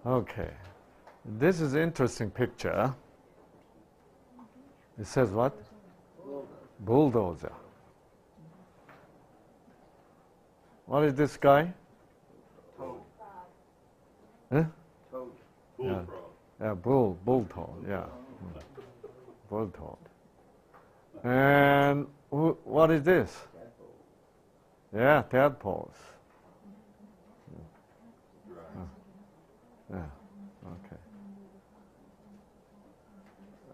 Okay. This is an interesting picture. It says what? Bulldozer. What is this guy? Toad. Huh? Toad. Yeah. Yeah, bull toad, yeah. Bull toad. And what is this? Yeah, tadpoles. Yeah, okay.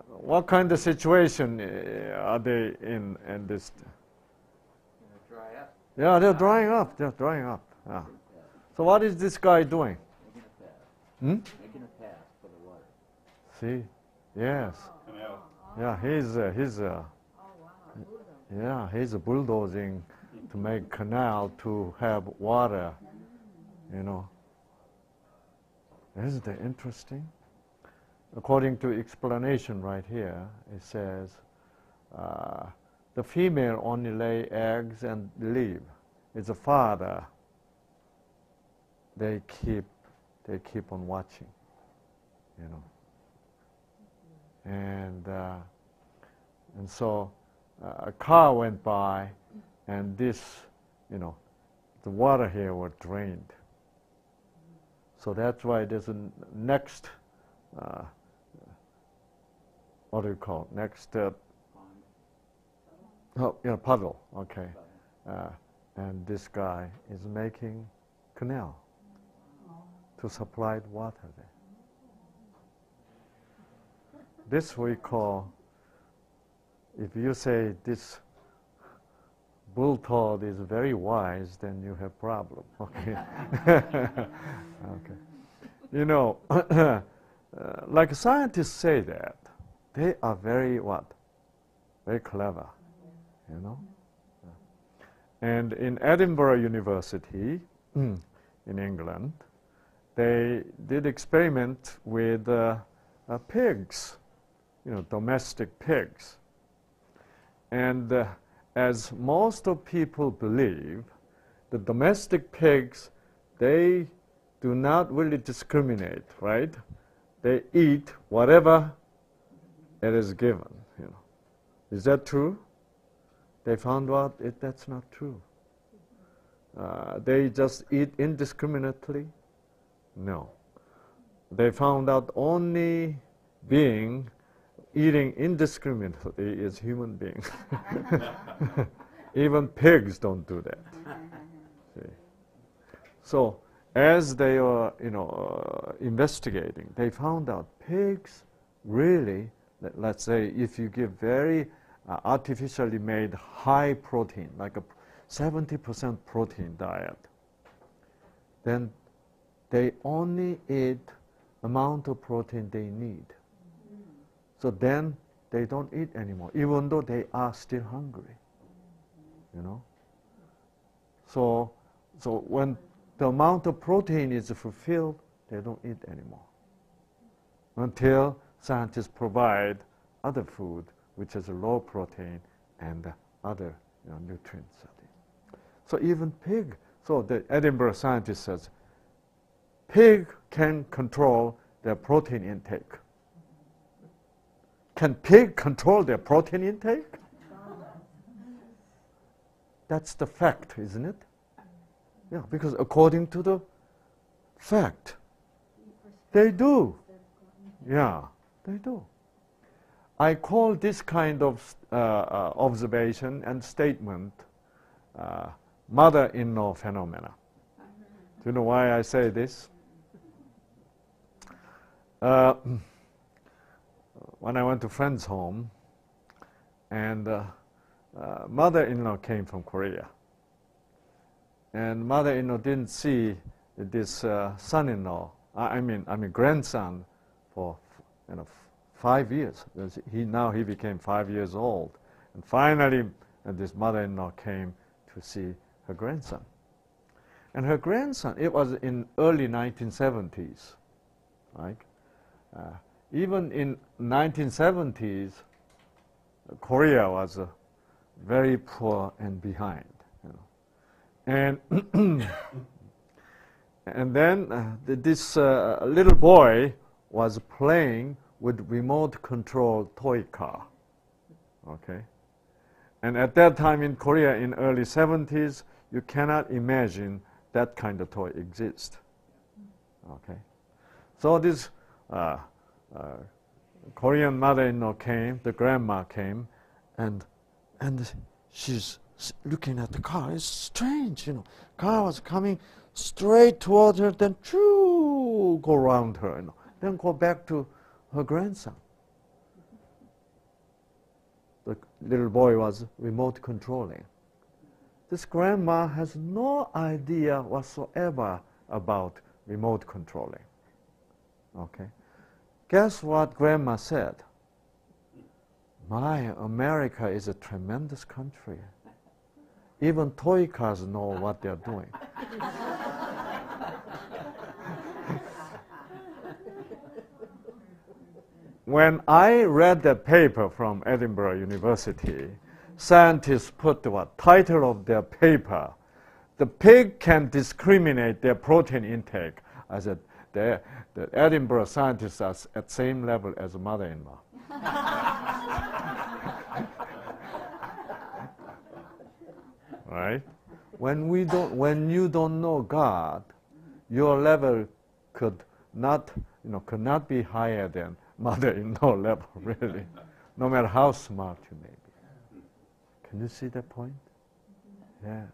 What kind of situation are they in this? Dry up. Yeah, they're drying up. They're drying up. Yeah. So what is this guy doing? Making a path. Hmm? Making a path for the water. See? Yes. Canal. Yeah, he's bulldozing to make canal to have water, you know. Isn't that interesting? According to explanation right here, it says the female only lay eggs and leave. It's the father. They keep on watching, you know. And so a car went by, and this, you know, the water here was drained. So that's why there's a next, what do you call it? Next, puddle, okay. And this guy is making canal to supply water there. This we call, if you say this bull toad is very wise, then you have problem. Okay. Okay. You know, like scientists say that they are very what? Very clever. You know. And in Edinburgh University, in England, they did experiment with pigs, you know, domestic pigs. And as most of people believe, the domestic pigs, they do not really discriminate, right? They eat whatever it is given, you know. Is that true? They found out that's not true. They just eat indiscriminately? No. They found out only being eating indiscriminately is human beings. Even pigs don't do that. See? So as they are, you know, investigating, they found out pigs really, let's say, if you give very artificially made high protein, like a 70% protein diet, then they only eat amount of protein they need. So then they don't eat anymore, even though they are still hungry, you know. So when the amount of protein is fulfilled, they don't eat anymore until scientists provide other food, which is low protein and other, you know, nutrients. So even pig, so the Edinburgh scientist says, pig can control their protein intake. Can pig control their protein intake? That's the fact, isn't it? Yeah, because according to the fact, they do. Yeah, they do. I call this kind of observation and statement mother-in-law phenomena. Do you know why I say this? When I went to friend's home, and mother-in-law came from Korea, and mother-in-law didn't see this son-in-law, I mean grandson, for 5 years. Now he became 5 years old, and finally, this mother-in-law came to see her grandson. And her grandson, it was in early 1970s, right? Even in 1970s, Korea was very poor and behind, you know. And then this little boy was playing with remote-controlled toy car. Okay, and at that time in Korea, in early 70s, you cannot imagine that kind of toy exists. Okay, so this Korean mother-in-law came, the grandma came, and she's looking at the car. It's strange, you know. Car was coming straight toward her, then go around her, you know, then go back to her grandson. The little boy was remote controlling. This grandma has no idea whatsoever about remote controlling. Okay. Guess what grandma said? My, America is a tremendous country. Even toy cars know what they're doing. When I read the paper from Edinburgh University, scientists put the title of their paper, "The pig can discriminate their protein intake." I said, the Edinburgh scientists are at same level as a mother-in-law. Right? When you don't know God, your level could not be higher than mother-in-law level, really, no matter how smart you may be. Can you see that point? Yes.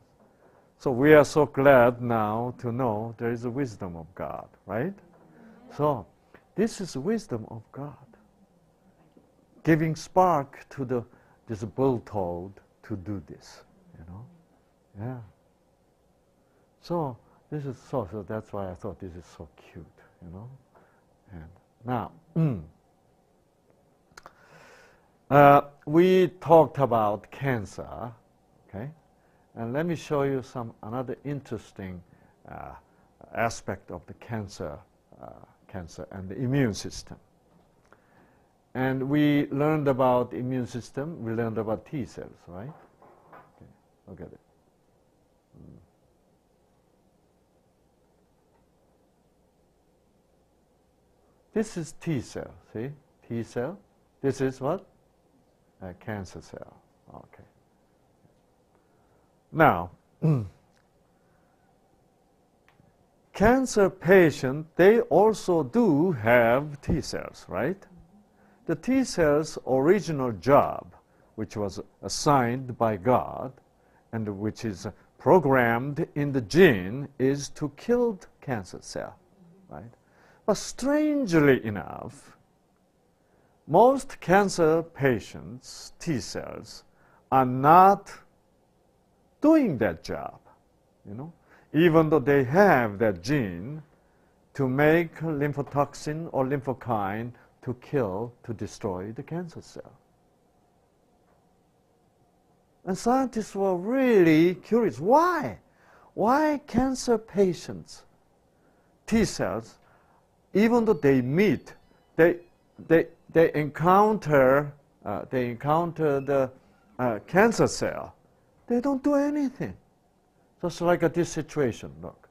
So we are so glad now to know there is a wisdom of God, right? So this is the wisdom of God, giving spark to this bull toad to do this, you know. Yeah. So this is so that's why I thought this is so cute, you know. And now. We talked about cancer, okay? And let me show you another interesting aspect of the cancer and the immune system. And we learned about immune system. We learned about T cells, right? Okay, look at it. This is T cell, see? T cell. This is what? A cancer cell. Okay. Now, cancer patients, they also do have T cells, right? The T cells' original job, which was assigned by God and which is programmed in the gene, is to kill the cancer cell, right? But strangely enough, most cancer patients' T cells are not doing that job, you know, even though they have that gene to make lymphotoxin or lymphokine to kill, to destroy the cancer cell. And scientists were really curious. Why? Why cancer patients' T cells, even though they meet, they encounter the cancer cell, they don't do anything. Just like this situation, look.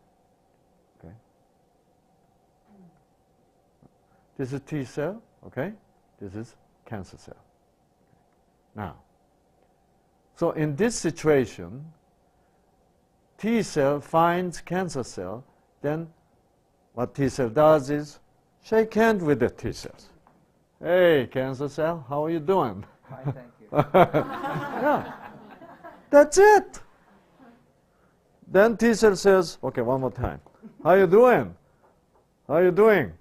Okay. This is T cell, okay? This is cancer cell. Now, so in this situation, T cell finds cancer cell, then what T cell does is shake hands with the T cells. Hey, cancer cell, how are you doing? Fine, thank you. Yeah. That's it. Then T cell says, okay, one more time. How you doing? How you doing?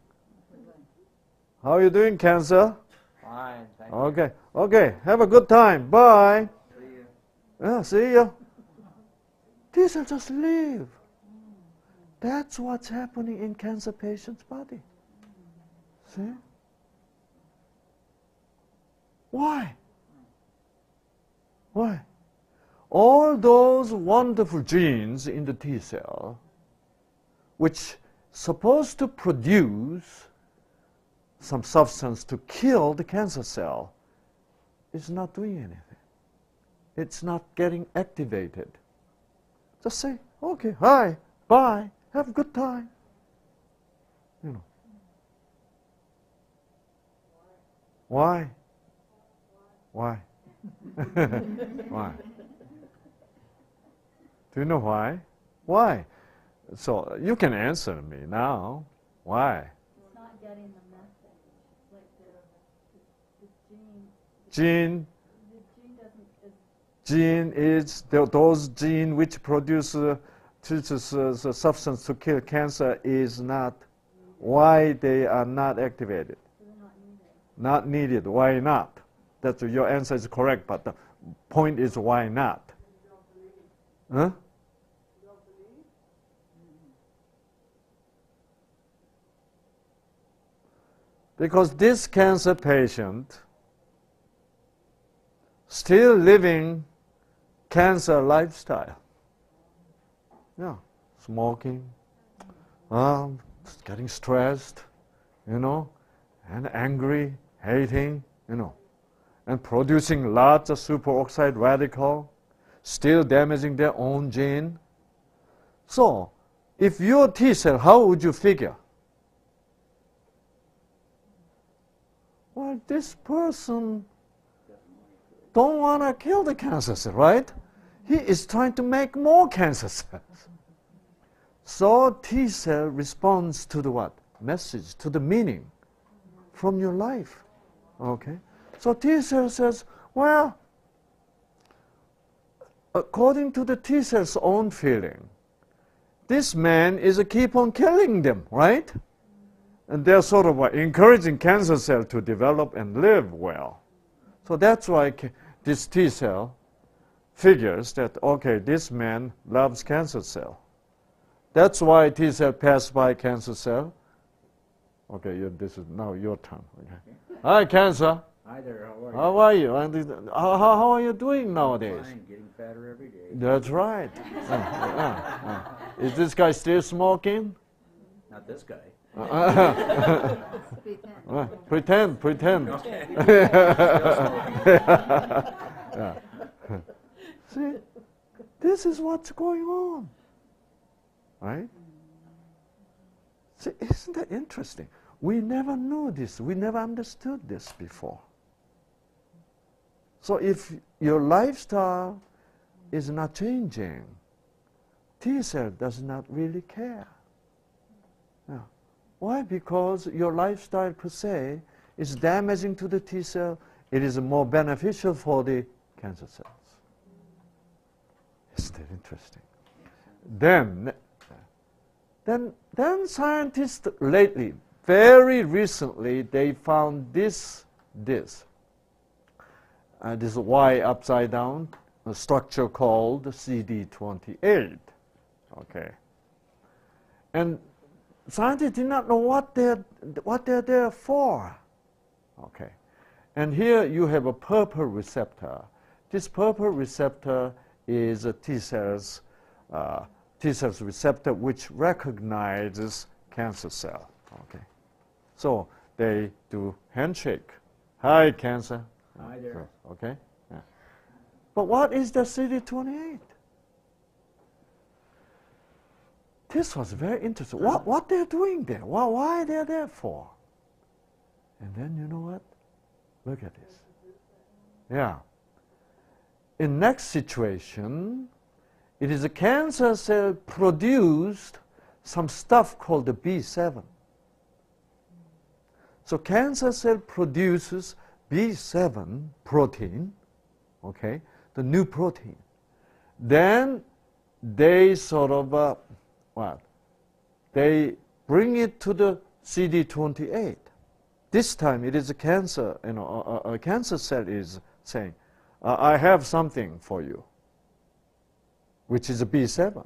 How you doing, cancer? Fine, thank you. Okay, okay, have a good time. Bye. See you. Yeah, see you. T cell just leave. That's what's happening in cancer patient's body. See? Why? Why? All those wonderful genes in the T cell, which supposed to produce some substance to kill the cancer cell, is not doing anything. It's not getting activated. Just say, okay, hi, bye, have a good time. You know. Why? Why? Why? Do you know why? Why? So you can answer me now. Why? It's not getting the message. Like the gene. Gene. The gene doesn't. Gene is those gene which produce the substance to kill cancer is not. Why they are not activated? So they're not needed. Not needed. Why not? That's your answer is correct, but the point is why not? Huh? Because this cancer patient still living cancer lifestyle. Yeah, smoking, getting stressed, you know, and angry, hating, you know, and producing lots of superoxide radical, still damaging their own gene. So, if your T cell, how would you figure? Well, this person don't want to kill the cancer cell, right? He is trying to make more cancer cells. So T cell responds to the what? Message, to the meaning from your life. Okay? So T cell says, well, according to the T cell's own feeling, this man is a keep on killing them, right? And they're sort of encouraging cancer cell to develop and live well. So that's why this T cell figures that, okay, this man loves cancer cell. That's why T cell pass by cancer cell. Okay, this is now your turn. Okay. Hi, cancer. Hi there, how are you? How are you? And how are you doing nowadays? Fine, getting fatter every day. That's right. Is this guy still smoking? Not this guy. Pretend. Okay. Yeah. See, this is what's going on, right? See, isn't that interesting? We never knew this. We never understood this before. So if your lifestyle is not changing, T cell does not really care. Yeah. Why? Because your lifestyle per se is damaging to the T cell. It is more beneficial for the cancer cells. Isn't that interesting? Then scientists lately, very recently, they found this Y upside down, a structure called CD28. Okay. And scientists did not know what they're there for. Okay. And here you have a purple receptor. This purple receptor is a T cells receptor which recognizes cancer cell. Okay. So they do handshake. Hi, cancer. Hi there. Okay. Yeah. But what is the CD28? This was very interesting. What they're doing there? Why they're there for? And then you know what? Look at this. Yeah. In next situation, it is a cancer cell produced some stuff called the B7. So cancer cell produces B7 protein, okay, the new protein. Then they sort of, they bring it to the CD28. This time it is a cancer, a cancer cell is saying, I have something for you, which is a B7.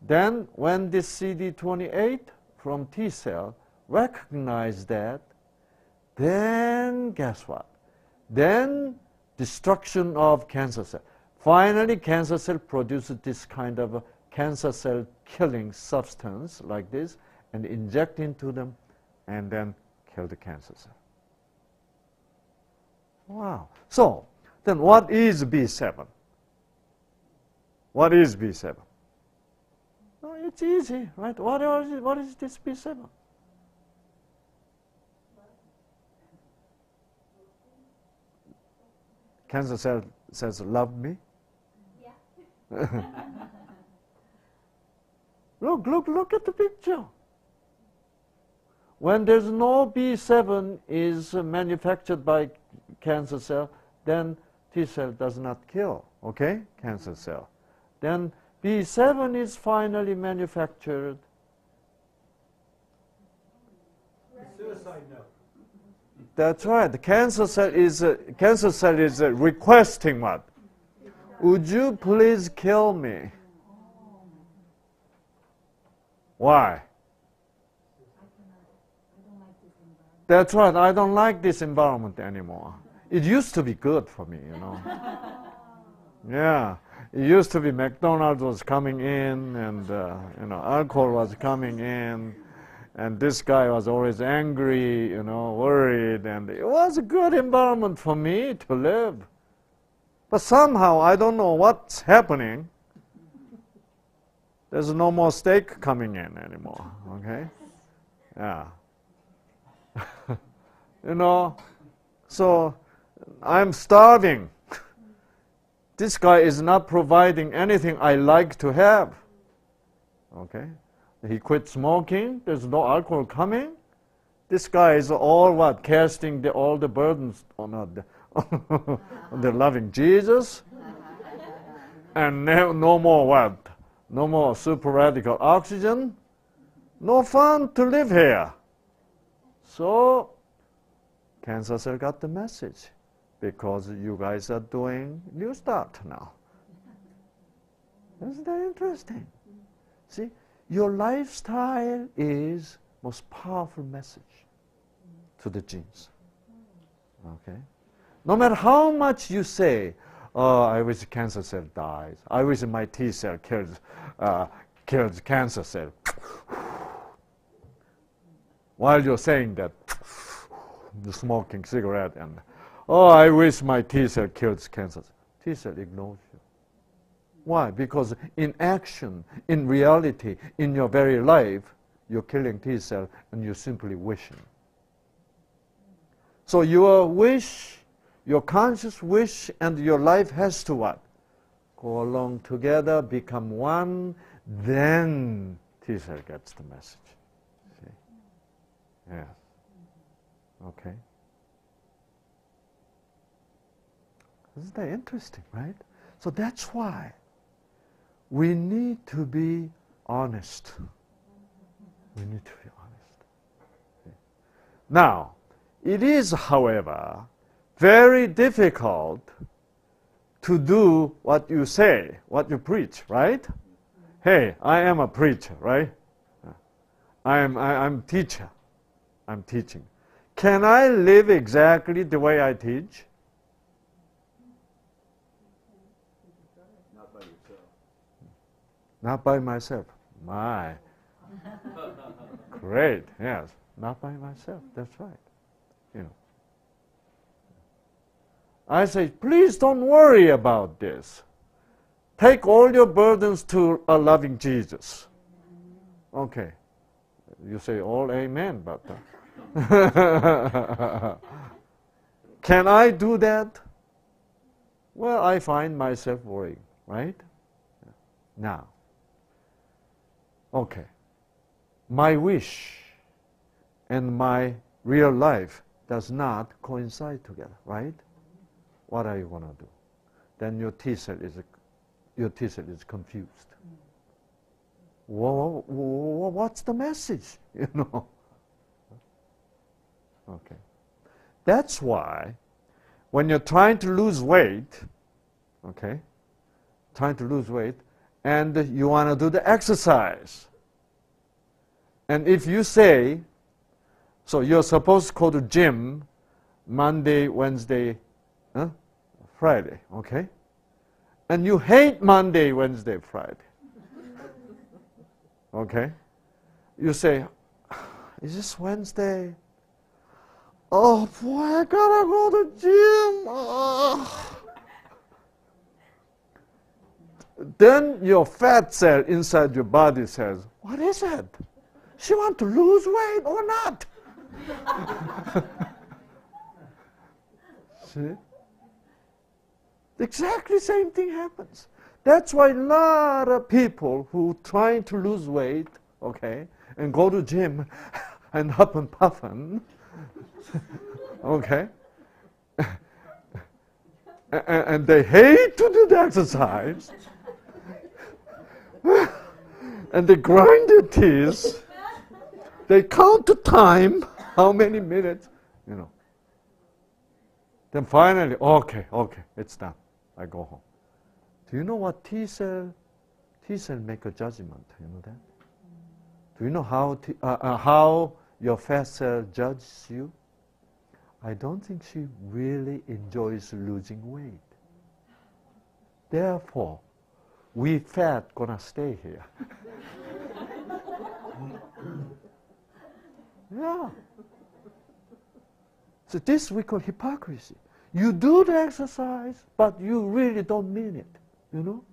Then when this CD28 from T cell recognize that, then guess what? Then destruction of cancer cell. Finally, cancer cell produces this kind of a cancer cell killing substance like this and inject into them and then kill the cancer cell. Wow. So, then what is B7? What is B7? No, It's easy, right? What is this B7? Cancer cell says, love me. Yeah. Look at the picture. When there's no B7 is manufactured by cancer cell, then T cell does not kill, okay? Cancer cell. Then B7 is finally manufactured. Suicide note. That's right. The cancer cell is requesting what? Would you please kill me? Why? That's right. I don't like this environment anymore. It used to be good for me, you know. Yeah. It used to be McDonald's was coming in and, you know, alcohol was coming in. And this guy was always angry, you know, worried. And it was a good environment for me to live. But somehow, I don't know what's happening. There's no more steak coming in anymore, okay? Yeah. You know, so I'm starving. This guy is not providing anything I like to have, okay? He quit smoking. There's no alcohol coming. This guy is all what? Casting all the burdens on the loving Jesus. And no more what? No more super radical oxygen. No fun to live here. So, cancer cell got the message. Because you guys are doing New Start now. Isn't that interesting? See, your lifestyle is most powerful message to the genes. Okay? No matter how much you say, oh, I wish cancer cell dies. I wish my T cell kills cancer cell. While you're saying that, you're smoking cigarette and, oh, I wish my T cell kills cancer. T cell ignores you. Why? Because in action, in reality, in your very life, you're killing T cell and you're simply wishing. So your wish, your conscious wish and your life has to what? Go along together, become one, then T cell gets the message. See? Yes. Okay. Isn't that interesting, right? So that's why we need to be honest. We need to be honest. See? Now, it is, however, very difficult to do what you say, what you preach, right? Hey, I am a preacher, right? I'm teacher. I'm teaching. Can I live exactly the way I teach? Not by yourself. Not by myself. My. Great, yes. Not by myself, that's right. You know. I say, please don't worry about this. Take all your burdens to a loving Jesus. Okay. You say all amen, but can I do that? Well, I find myself worrying, right? Now, okay. My wish and my real life does not coincide together, right? What are you going to do? Then your T cell is confused. What's the message? You know. Okay. That's why when you're trying to lose weight, okay, trying to lose weight, and you want to do the exercise, and if you say, so you're supposed to go to gym Monday, Wednesday, Friday, okay? And you hate Monday, Wednesday, Friday. Okay? You say, is this Wednesday? Oh boy, I gotta go to gym. then your fat cell inside your body says, what is it? She want to lose weight or not? See? Exactly same thing happens. That's why a lot of people who trying to lose weight, okay, and go to gym and huff and puffing, okay, and they hate to do the exercise, and they grind their teeth, they count the time, how many minutes, you know. Then finally, okay, it's done. I go home. Do you know what T cell make a judgment? You know that? Do you know how your fat cell judges you? I don't think she really enjoys losing weight. Therefore, we fat gonna stay here. Yeah. So this we call hypocrisy. You do the exercise, but you really don't mean it. You know?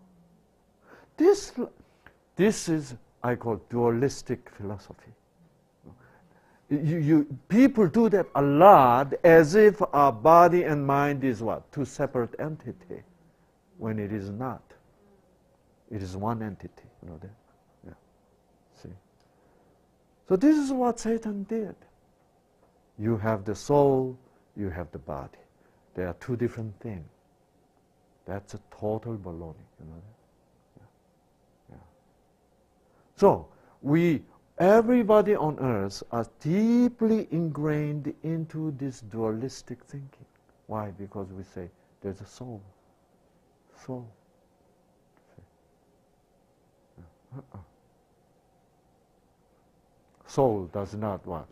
This is, I call, dualistic philosophy. People do that a lot as if our body and mind is what? Two separate entities, when it is not. It is one entity. You know that? Yeah. See? So this is what Satan did. You have the soul, you have the body. They are two different things. That's a total baloney. You know that? Yeah. Yeah. So everybody on earth are deeply ingrained into this dualistic thinking. Why? Because we say there's a soul. Soul. Soul does not what?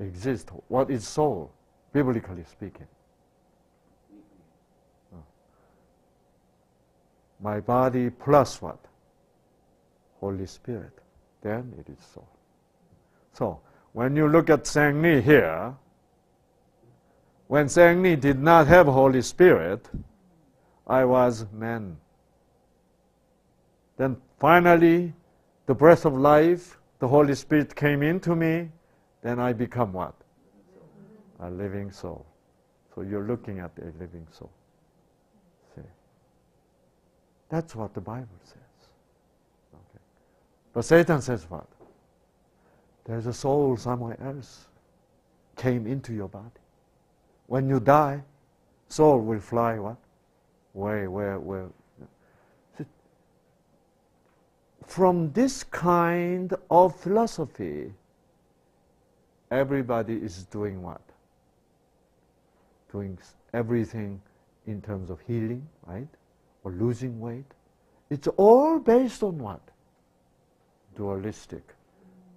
Exist. What is soul, biblically speaking? My body plus what? Holy Spirit. Then it is soul. So, when you look at Shang Li here, when Shang Li did not have Holy Spirit, I was man. Then finally, the breath of life, the Holy Spirit came into me, then I become what? A living soul. So you're looking at a living soul. See? That's what the Bible says. Okay. But Satan says what? There's a soul somewhere else came into your body. When you die, soul will fly what? Where? From this kind of philosophy, everybody is doing what? Doing everything in terms of healing, right? Or losing weight. It's all based on what? Dualistic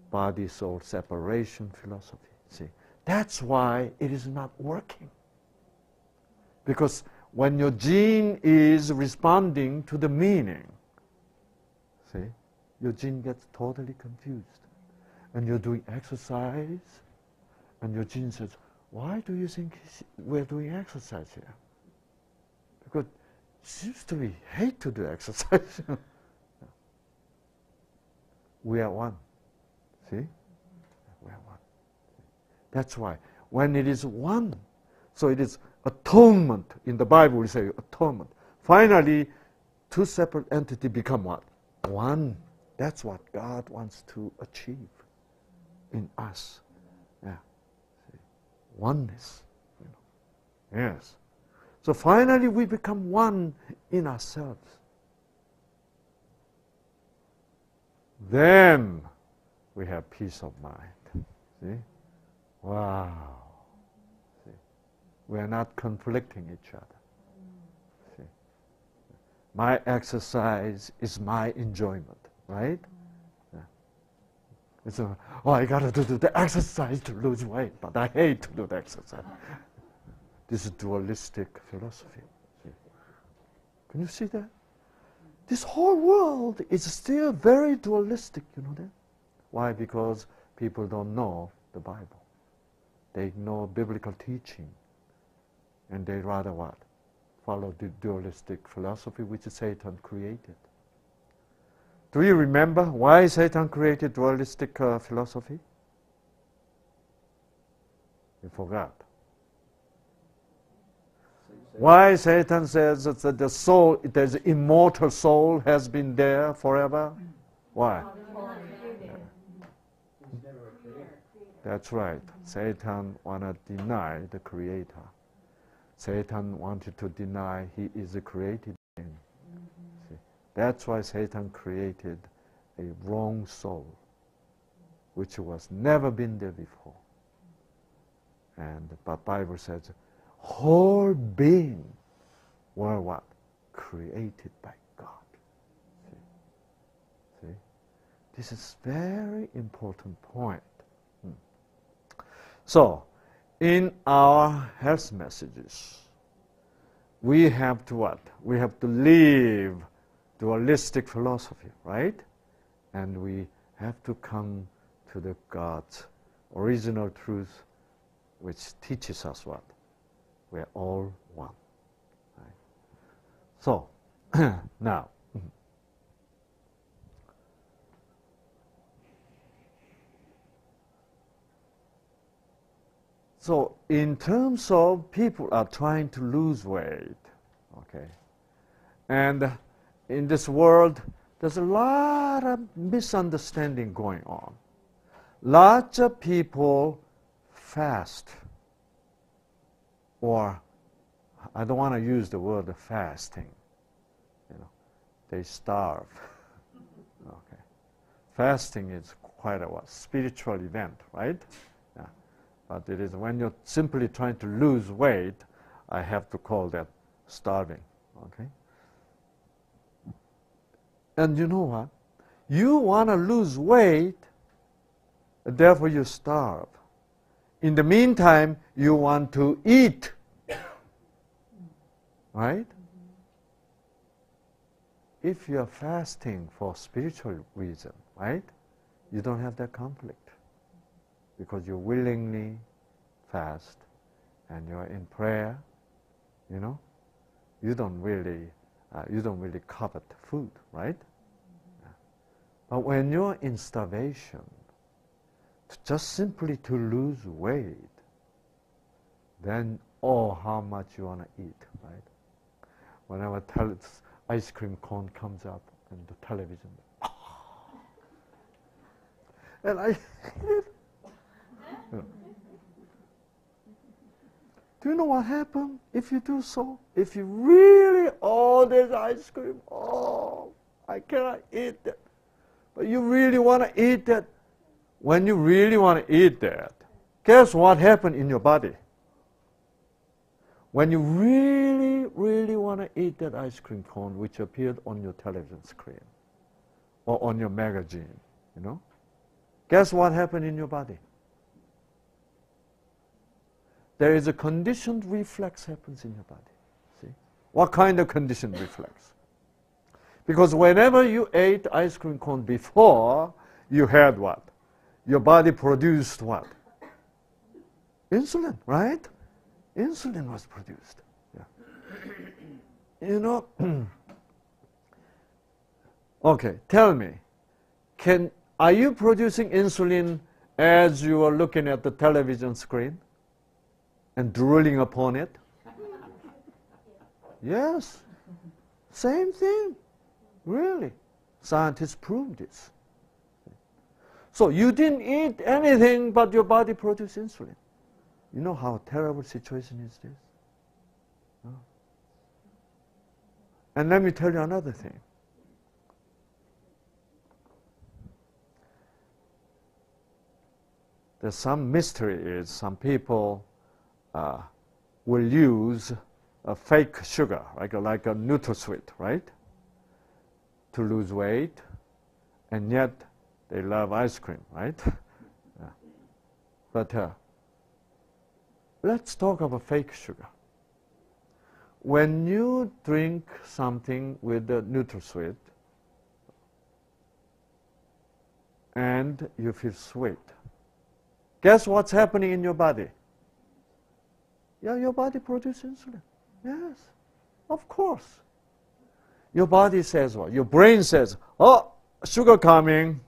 body-soul separation philosophy. See, that's why it is not working. Because when your gene is responding to the meaning, see, your gene gets totally confused. And you're doing exercise, and your gene says, why do you think we're doing exercise here? Because it seems to be hate to do exercise. We are one. See? We are one. That's why. When it is one, so it is atonement. In the Bible we say atonement. Finally, two separate entities become what? One. That's what God wants to achieve in us. Yeah. See? Oneness. You know. Yes. So finally we become one in ourselves. Then we have peace of mind. See? Wow. See? We are not conflicting each other. See? My exercise is my enjoyment, right? Yeah. It's I got to do the exercise to lose weight, but I hate to do the exercise. This is dualistic philosophy. See? Can you see that? This whole world is still very dualistic, you know that? Why? Because people don't know the Bible. They ignore biblical teaching. And they rather what? Follow the dualistic philosophy which Satan created. Do you remember why Satan created dualistic philosophy? You forgot. Why Satan says that the soul, the immortal soul has been there forever? Why? That's right. Satan wanted to deny the Creator. Satan wanted to deny he is a created being. See? That's why Satan created a wrong soul, which was never been there before. And the Bible says, whole being were what? Created by God. See? See? This is very important point. So, in our health messages, we have to what? We have to leave dualistic philosophy, right? And we have to come to the God's original truth, which teaches us what? We're all one. Right? So, now, so in terms of people are trying to lose weight, okay, and in this world, there's a lot of misunderstanding going on. Lots of people fast, or I don't want to use the word fasting. You know, they starve. Okay, fasting is quite a spiritual event, right? Yeah. But it is when you're simply trying to lose weight, I have to call that starving. Okay. And you know what? You want to lose weight, therefore you starve. In the meantime, you want to eat, right? If you're fasting for spiritual reason, right, you don't have that conflict because you willingly fast and you're in prayer, you know, you don't really covet food, right? Yeah. But when you're in starvation, just simply to lose weight, then how much you want to eat, right? Whenever ice cream cone comes up in the television, and I do you know what happened if you do so? If you really, there's ice cream, I cannot eat that. But you really want to eat that. When you really want to eat that, guess what happened in your body? When you really, really want to eat that ice cream cone which appeared on your television screen or on your magazine, you know, guess what happened in your body? There is a conditioned reflex happens in your body. See? What kind of conditioned reflex? Because whenever you ate ice cream cone before, you had what? Your body produced what? Insulin, right? Insulin was produced. Yeah. You know, okay, tell me, are you producing insulin as you are looking at the television screen and drooling upon it? Yes, same thing, really. Scientists proved this. So you didn't eat anything, but your body produced insulin. You know how terrible situation is this? No. And let me tell you another thing. There's some mystery is some people will use a fake sugar, like a NutraSweet, right? To lose weight, and yet they love ice cream, right? Yeah. But let's talk about fake sugar. When you drink something with the NutraSweet and you feel sweet, guess what's happening in your body? Yeah, your body produces insulin. Yes, of course. Your body says what? Your brain says, sugar coming.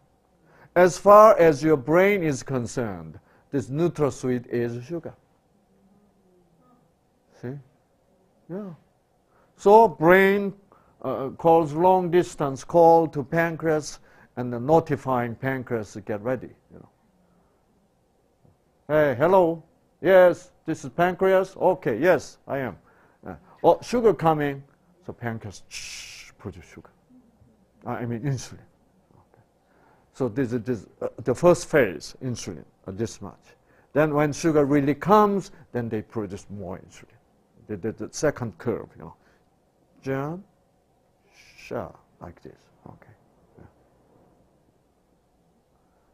As far as your brain is concerned, this neutral sweet is sugar. See? Yeah. So brain calls long distance call to pancreas, and the notifying pancreas to get ready. Hey, hello. Yes, this is pancreas. Okay, yes, I am. Oh, sugar coming. So pancreas produce sugar. I mean insulin. Okay. So this is the first phase, insulin, this much. Then when sugar really comes, then they produce more insulin. The second curve, Jump, like this. Okay. Yeah.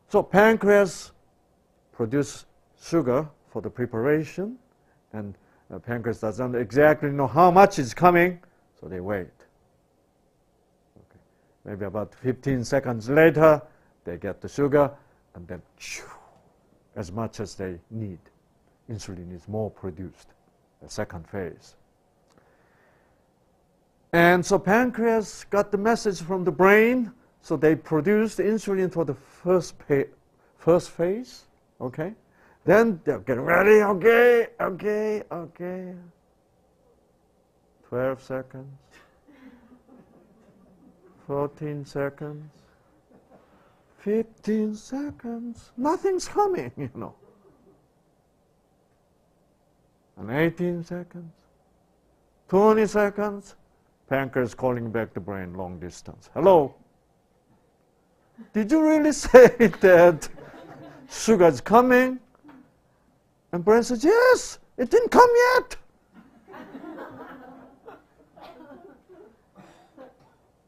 So pancreas produce sugar for the preparation, and pancreas doesn't exactly know how much is coming, so they wait. Okay. Maybe about 15 seconds later, they get the sugar, and then as much as they need. Insulin is more produced, the second phase. And so pancreas got the message from the brain, so they produced insulin for the first phase, okay? Then they're getting ready, okay. 12 seconds, 14 seconds, 15 seconds, nothing's coming, And 18 seconds, 20 seconds, pancreas calling back the brain long distance. Hello? Did you really say that sugar's coming? And brain says, yes, it didn't come yet.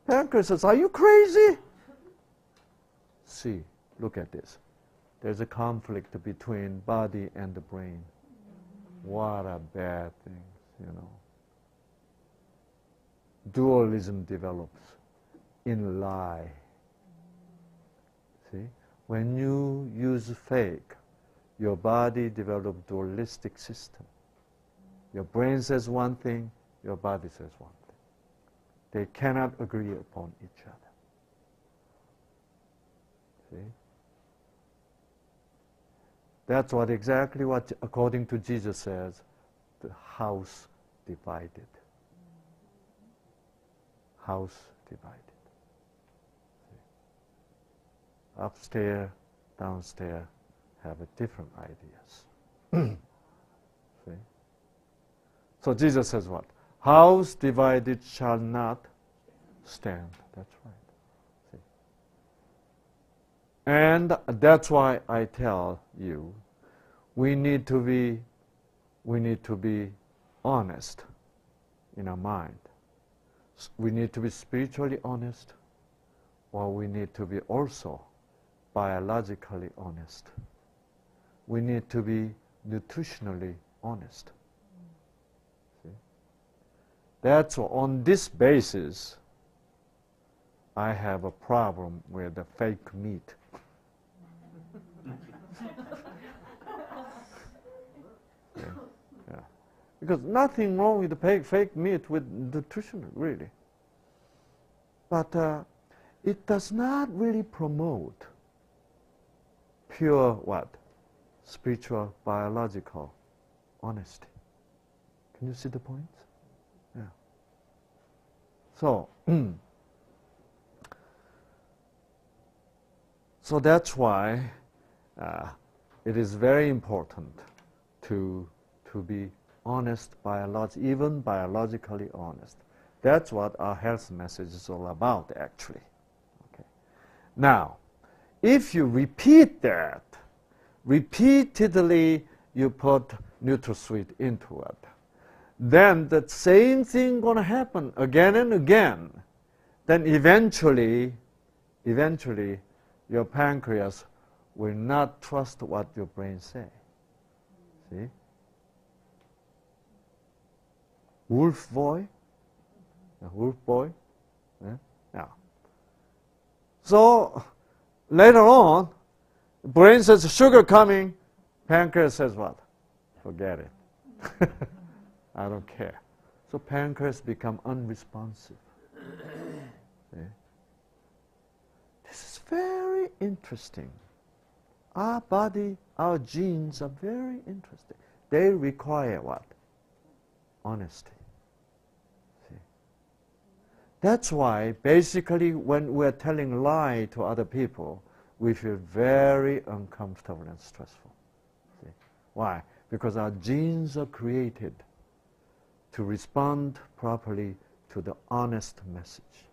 Pancreas says, are you crazy? See, look at this. There's a conflict between body and the brain. What a bad thing, Dualism develops in lie. See? When you use fake, your body develops dualistic system. Your brain says one thing, your body says one thing. They cannot agree upon each other. See? That's exactly what, according to Jesus, says, the house divided. House divided. See? Upstairs, downstairs have different ideas. See? So Jesus says what? House divided shall not stand. That's right. See? And that's why I tell you, we need to be honest in our mind. We need to be spiritually honest, or we need to be also biologically honest. We need to be nutritionally honest. See? That's on this basis, I have a problem with the fake meat. Yeah. Because nothing wrong with the fake meat with nutrition, really. But it does not really promote pure what? Spiritual, biological honesty. Can you see the point? Yeah. So, so that's why it is very important to be honest, even biologically honest. That's what our health message is all about, actually. Okay. Now, if you repeat that, repeatedly you put NutraSweet into it, then the same thing going to happen again and again. Then eventually your pancreas will not trust what your brain says. See? Wolf boy? Yeah. Yeah. So later on, brain says sugar coming, pancreas says what? Forget it. I don't care. So pancreas become unresponsive. See? very interesting. Our body, our genes are very interesting. They require what? Honesty. See? That's why basically when we're telling lie to other people, we feel very uncomfortable and stressful. See? Why? Because our genes are created to respond properly to the honest message.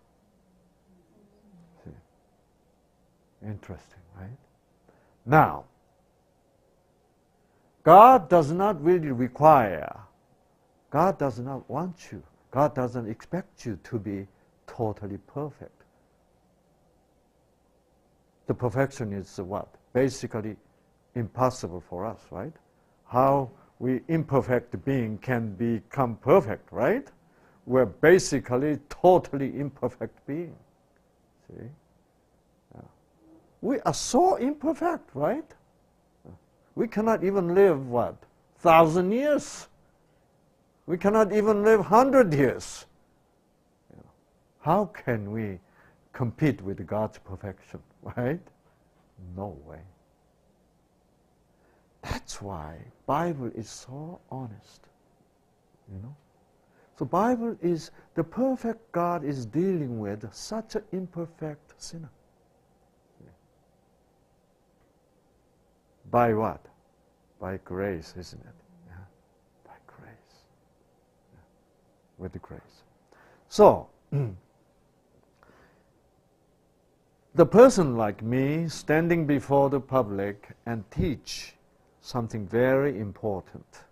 See? Interesting, right? Now, God does not really require, God does not want you, God doesn't expect you to be totally perfect. The perfection is what? Basically impossible for us, right? How we imperfect being can become perfect, right? We're basically totally imperfect being. See? Yeah. We are so imperfect, right? We cannot even live, what? 1,000 years. We cannot even live 100 years. How can we compete with God's perfection, right? No way. That's why Bible is so honest, you know. So Bible is, the perfect God is dealing with such an imperfect sinner. By what? By grace, isn't it? Yeah. By grace. Yeah. With the grace. So, the person like me standing before the public and teach something very important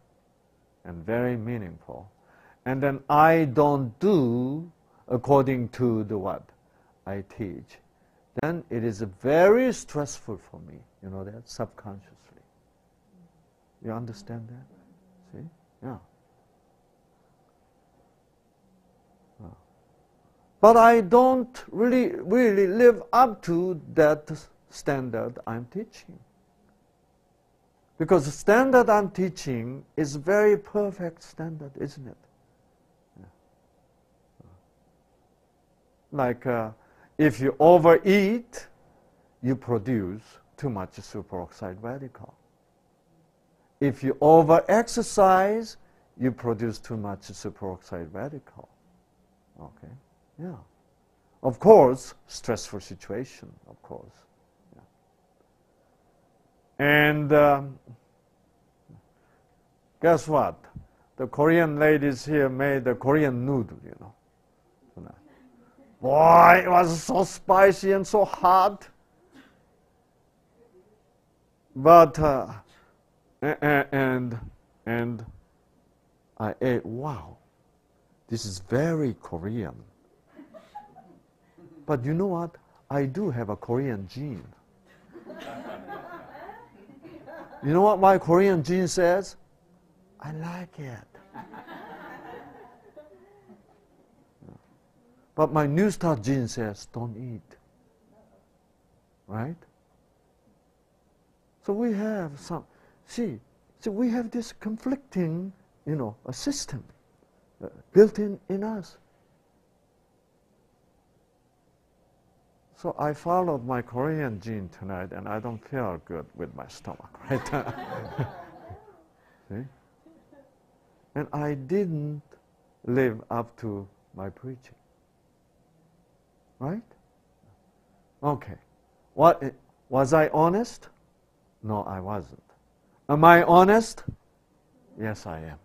and very meaningful, and then I don't do according to the what I teach, then it is very stressful for me, you know that, subconsciously. You understand that? See? Yeah. But I don't really live up to that standard I'm teaching. Because the standard I'm teaching is very perfect standard, isn't it? Yeah. Like if you overeat, you produce too much superoxide radical. If you over-exercise, you produce too much superoxide radical. Okay? Yeah. Of course, stressful situation, of course. Yeah. And guess what? The Korean ladies here made the Korean noodle, you know. Boy, it was so spicy and so hot. But, and I ate, wow, this is very Korean. But you know what? I do have a Korean gene. You know what my Korean gene says? I like it. But my New Start gene says, don't eat. Right? So we have some, see, we have this conflicting, you know, a system built in us. So I followed my Korean gene tonight, and I don't feel good with my stomach, right? See? And I didn't live up to my preaching. Right? Okay. Was I honest? No, I wasn't. Am I honest? Yes, I am.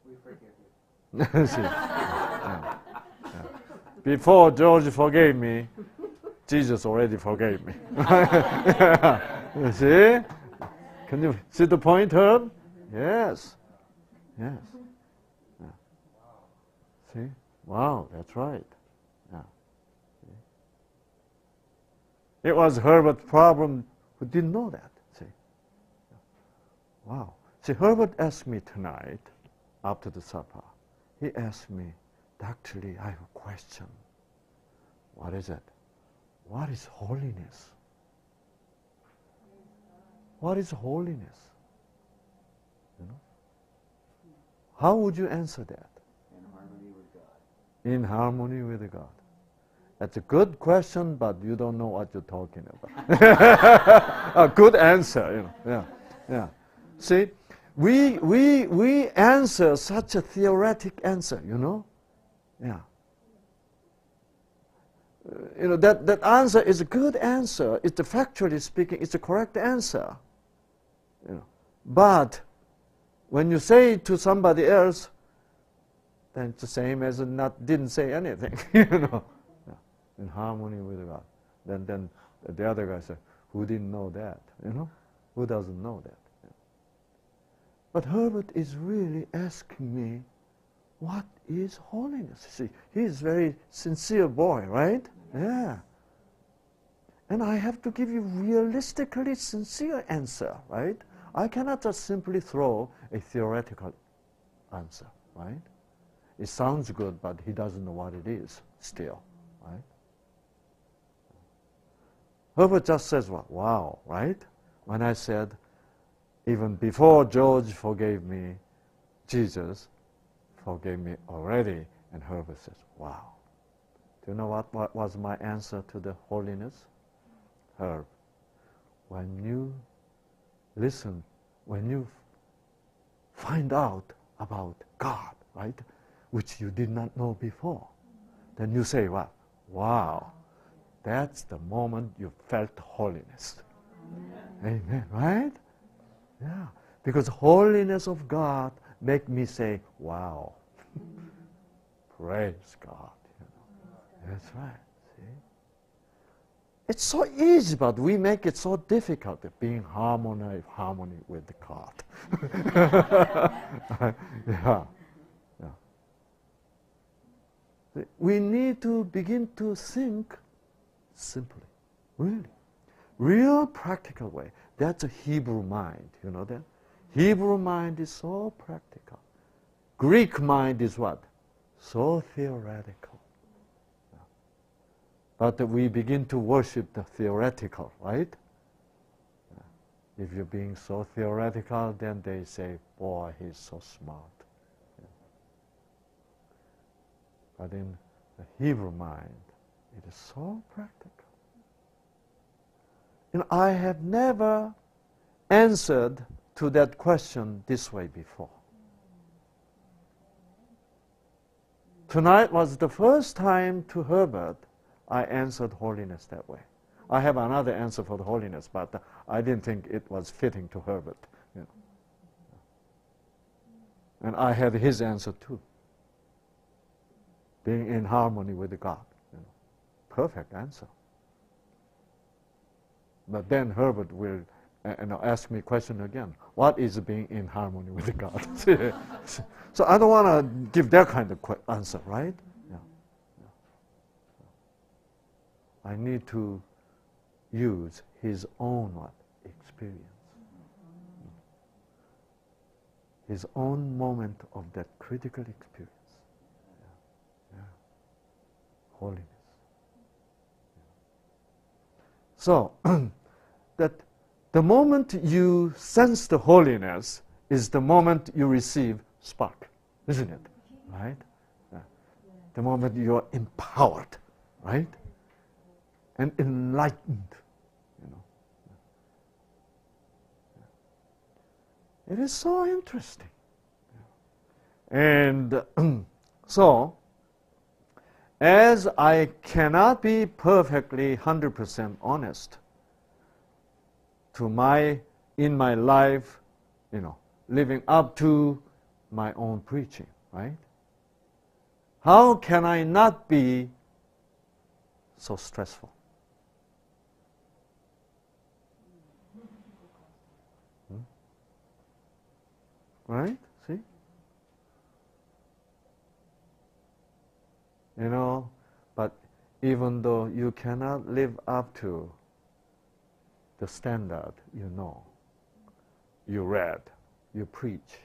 We forgive you. See? Yeah. Yeah. Before George forgave me, Jesus already forgave me. You see? Can you see the point, Herb? Yes. Yes. Yeah. See? Wow, that's right. Yeah. See? It was Herbert's problem who didn't know that. See? Wow. See, Herbert asked me tonight, after the supper, he asked me, Dr. Lee, I have a question. What is it? What is holiness? What is holiness? You know? How would you answer that? In harmony with God. In harmony with God. That's a good question, but you don't know what you're talking about. A good answer, Yeah. See, we answer such a theoretic answer, Yeah. That answer is a good answer. It's factually speaking, it's a correct answer. But when you say it to somebody else, then it's the same as didn't say anything, in harmony with God. Then the other guy said, who didn't know that, Who doesn't know that? But Herbert is really asking me, what is holiness? See, he's a very sincere boy, right? Yeah. And I have to give you realistically sincere answer, right? I cannot just simply throw a theoretical answer, right? It sounds good, but he doesn't know what it is still, right? Herbert just says, well, wow, right? When I said, even before George forgave me, Jesus forgave me already. And Herbert says, wow. Do you know what was my answer to the holiness? Herb, when you listen, when you find out about God, right, which you did not know before, then you say what? Wow, that's the moment you felt holiness. Amen, right? Yeah, because holiness of God make me say, wow, praise God. That's right, see? It's so easy, but we make it so difficult, being harmony with God. Yeah. We need to begin to think simply, really. Real practical way. That's a Hebrew mind, you know that? Hebrew mind is so practical. Greek mind is what? So theoretical. But we begin to worship the theoretical, right? If you're being so theoretical, then they say, boy, he's so smart. But in the Hebrew mind, it is so practical. I have never answered to that question this way before. Tonight was the first time to Herbert I answered holiness that way. I have another answer for the holiness, but I didn't think it was fitting to Herbert. And I had his answer too. Being in harmony with God. Perfect answer. But then Herbert will ask me a question again. What is being in harmony with God? So I don't want to give that kind of answer, right? Yeah. I need to use his own experience. His own moment of that critical experience. Holiness. So, that the moment you sense the holiness is the moment you receive spark, isn't it? Right? The moment you're empowered, right? And enlightened, It is so interesting. And so, as I cannot be perfectly 100% honest in my life, living up to my own preaching, right? How can I not be so stressful? Right? See? But even though you cannot live up to the standard, you read, you preach.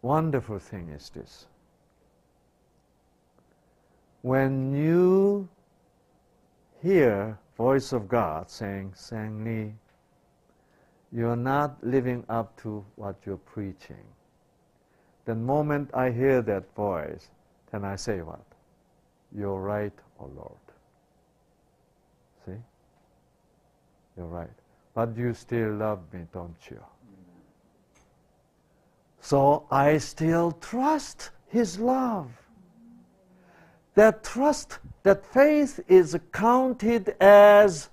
Wonderful thing is this. When you hear voice of God saying, Shang Li, you're not living up to what you're preaching. The moment I hear that voice, then I say what? You're right, O Lord. See? You're right. But you still love me, don't you? So I still trust His love. That trust, that faith is counted as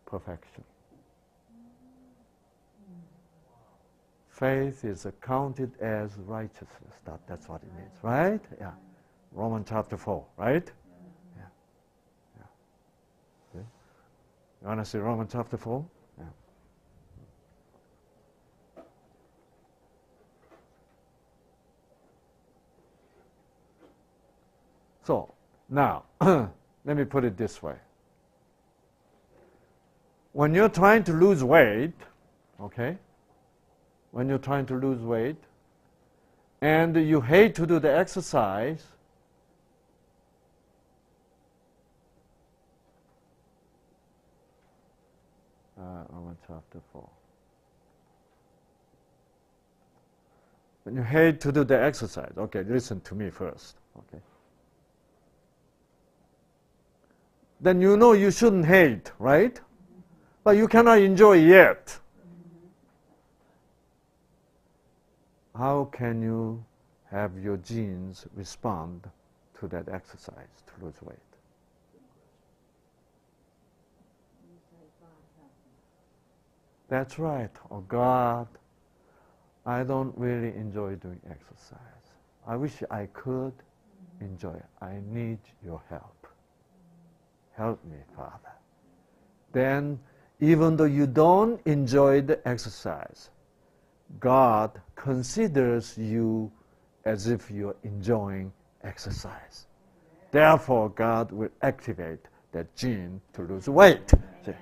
perfection. Faith is counted as righteousness. That's what it means, right? Yeah. Romans chapter 4, right? Yeah. Yeah. See? You want to see Romans chapter 4? Yeah. So, now, let me put it this way. When you're trying to lose weight, okay? When you're trying to lose weight, and you hate to do the exercise, Romans chapter 4. When you hate to do the exercise, okay, listen to me first, okay? Then you know you shouldn't hate, right? But you cannot enjoy yet. How can you have your genes respond to that exercise to lose weight? That's right. Oh God, I don't really enjoy doing exercise. I wish I could enjoy it. I need your help. Help me, Father. Then, even though you don't enjoy the exercise, God considers you as if you're enjoying exercise. Therefore, God will activate that gene to lose weight. See?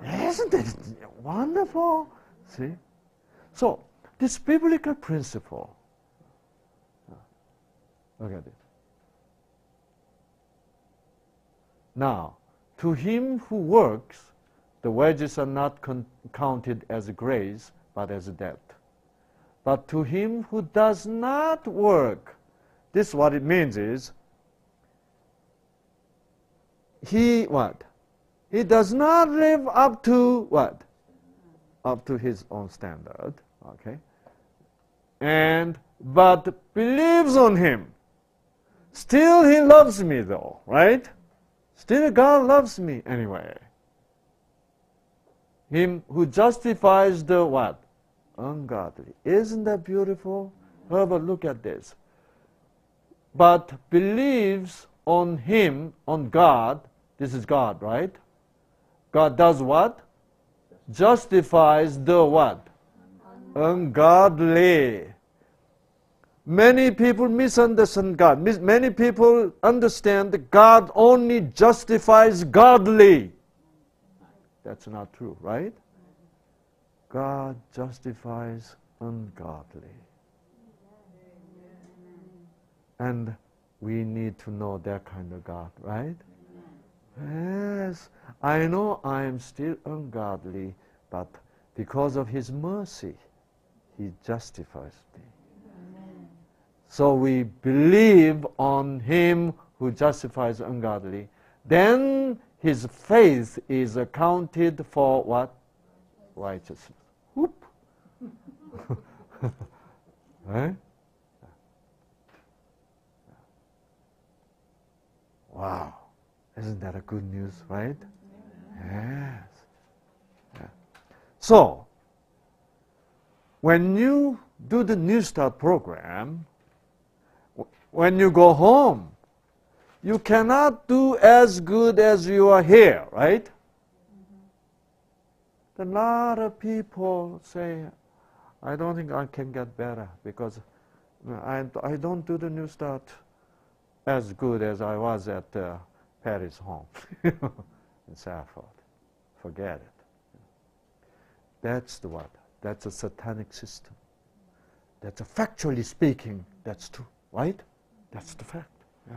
Isn't it wonderful? See? So, this biblical principle, look at it. Now, to him who works, the wages are not counted as grace, but as debt. But to him who does not work, this what it means is, he what? He does not live up to what? Up to his own standard, okay? But believes on him. Still he loves me though, right? Still God loves me anyway. Him who justifies the what? Ungodly. Isn't that beautiful? Herbert, look at this. But believes on him, on God. This is God, right? God does what? Justifies the what? Ungodly. Many people misunderstand God. Many people understand that God only justifies godly. That's not true, right? God justifies ungodly. And we need to know that kind of God, right? Yes, I know I am still ungodly, but because of His mercy, He justifies me. So we believe on Him who justifies ungodly. Then his faith is accounted for what? Righteousness. Whoop. Right? Wow. Isn't that a good news, right? Yes. Yeah. So, when you do the New Start program, when you go home, you cannot do as good as you are here, right? A lot of people say, I don't think I can get better because I don't do the New Start as good as I was at Paris home in Safford. Forget it. That's the what? That's a satanic system. That's a factually speaking, that's true, right? That's the fact, yeah.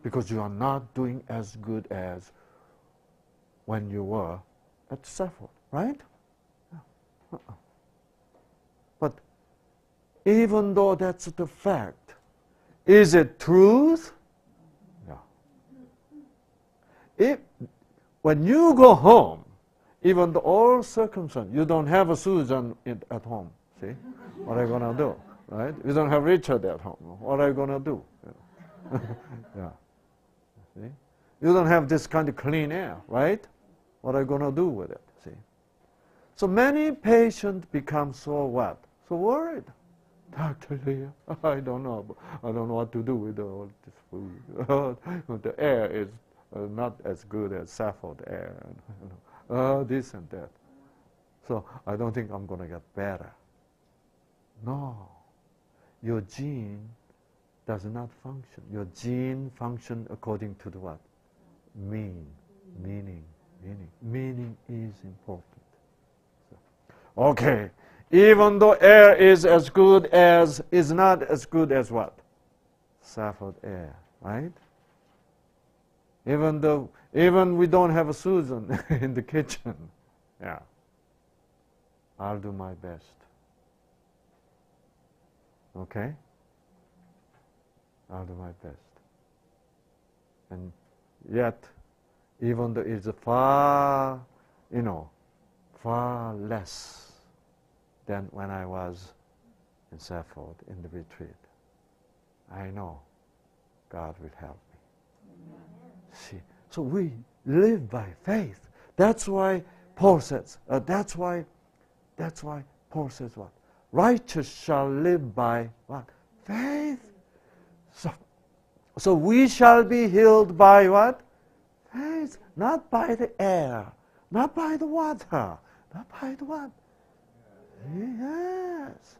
Because you are not doing as good as when you were at Safford, right? Yeah. But even though that's the fact, is it truth? Yeah. when you go home, even the all circumstance, you don't have a Susan at home. See, what are you gonna do, right? You don't have Richard at home. What are you gonna do? Yeah. See, you don't have this kind of clean air, right? What are you gonna do with it? See, so many patients become so what? So worried. Dr. Lee, I don't know what to do with all this food. The air is not as good as Safford air. This and that. So I don't think I'm going to get better. No. Your gene does not function. Your gene function according to the what? Meaning. Meaning is important. So, okay. Even though air is not as good as what? Safford air, right? Even we don't have a Susan in the kitchen. Yeah. I'll do my best. Okay? I'll do my best. And yet, even though it's far less than when I was in Safford in the retreat, I know God will help me. See, so we live by faith. That's why Paul says. That's why Paul says what? Righteous shall live by what? Faith. So we shall be healed by what? Faith, not by the air, not by the water, not by the what? Yes,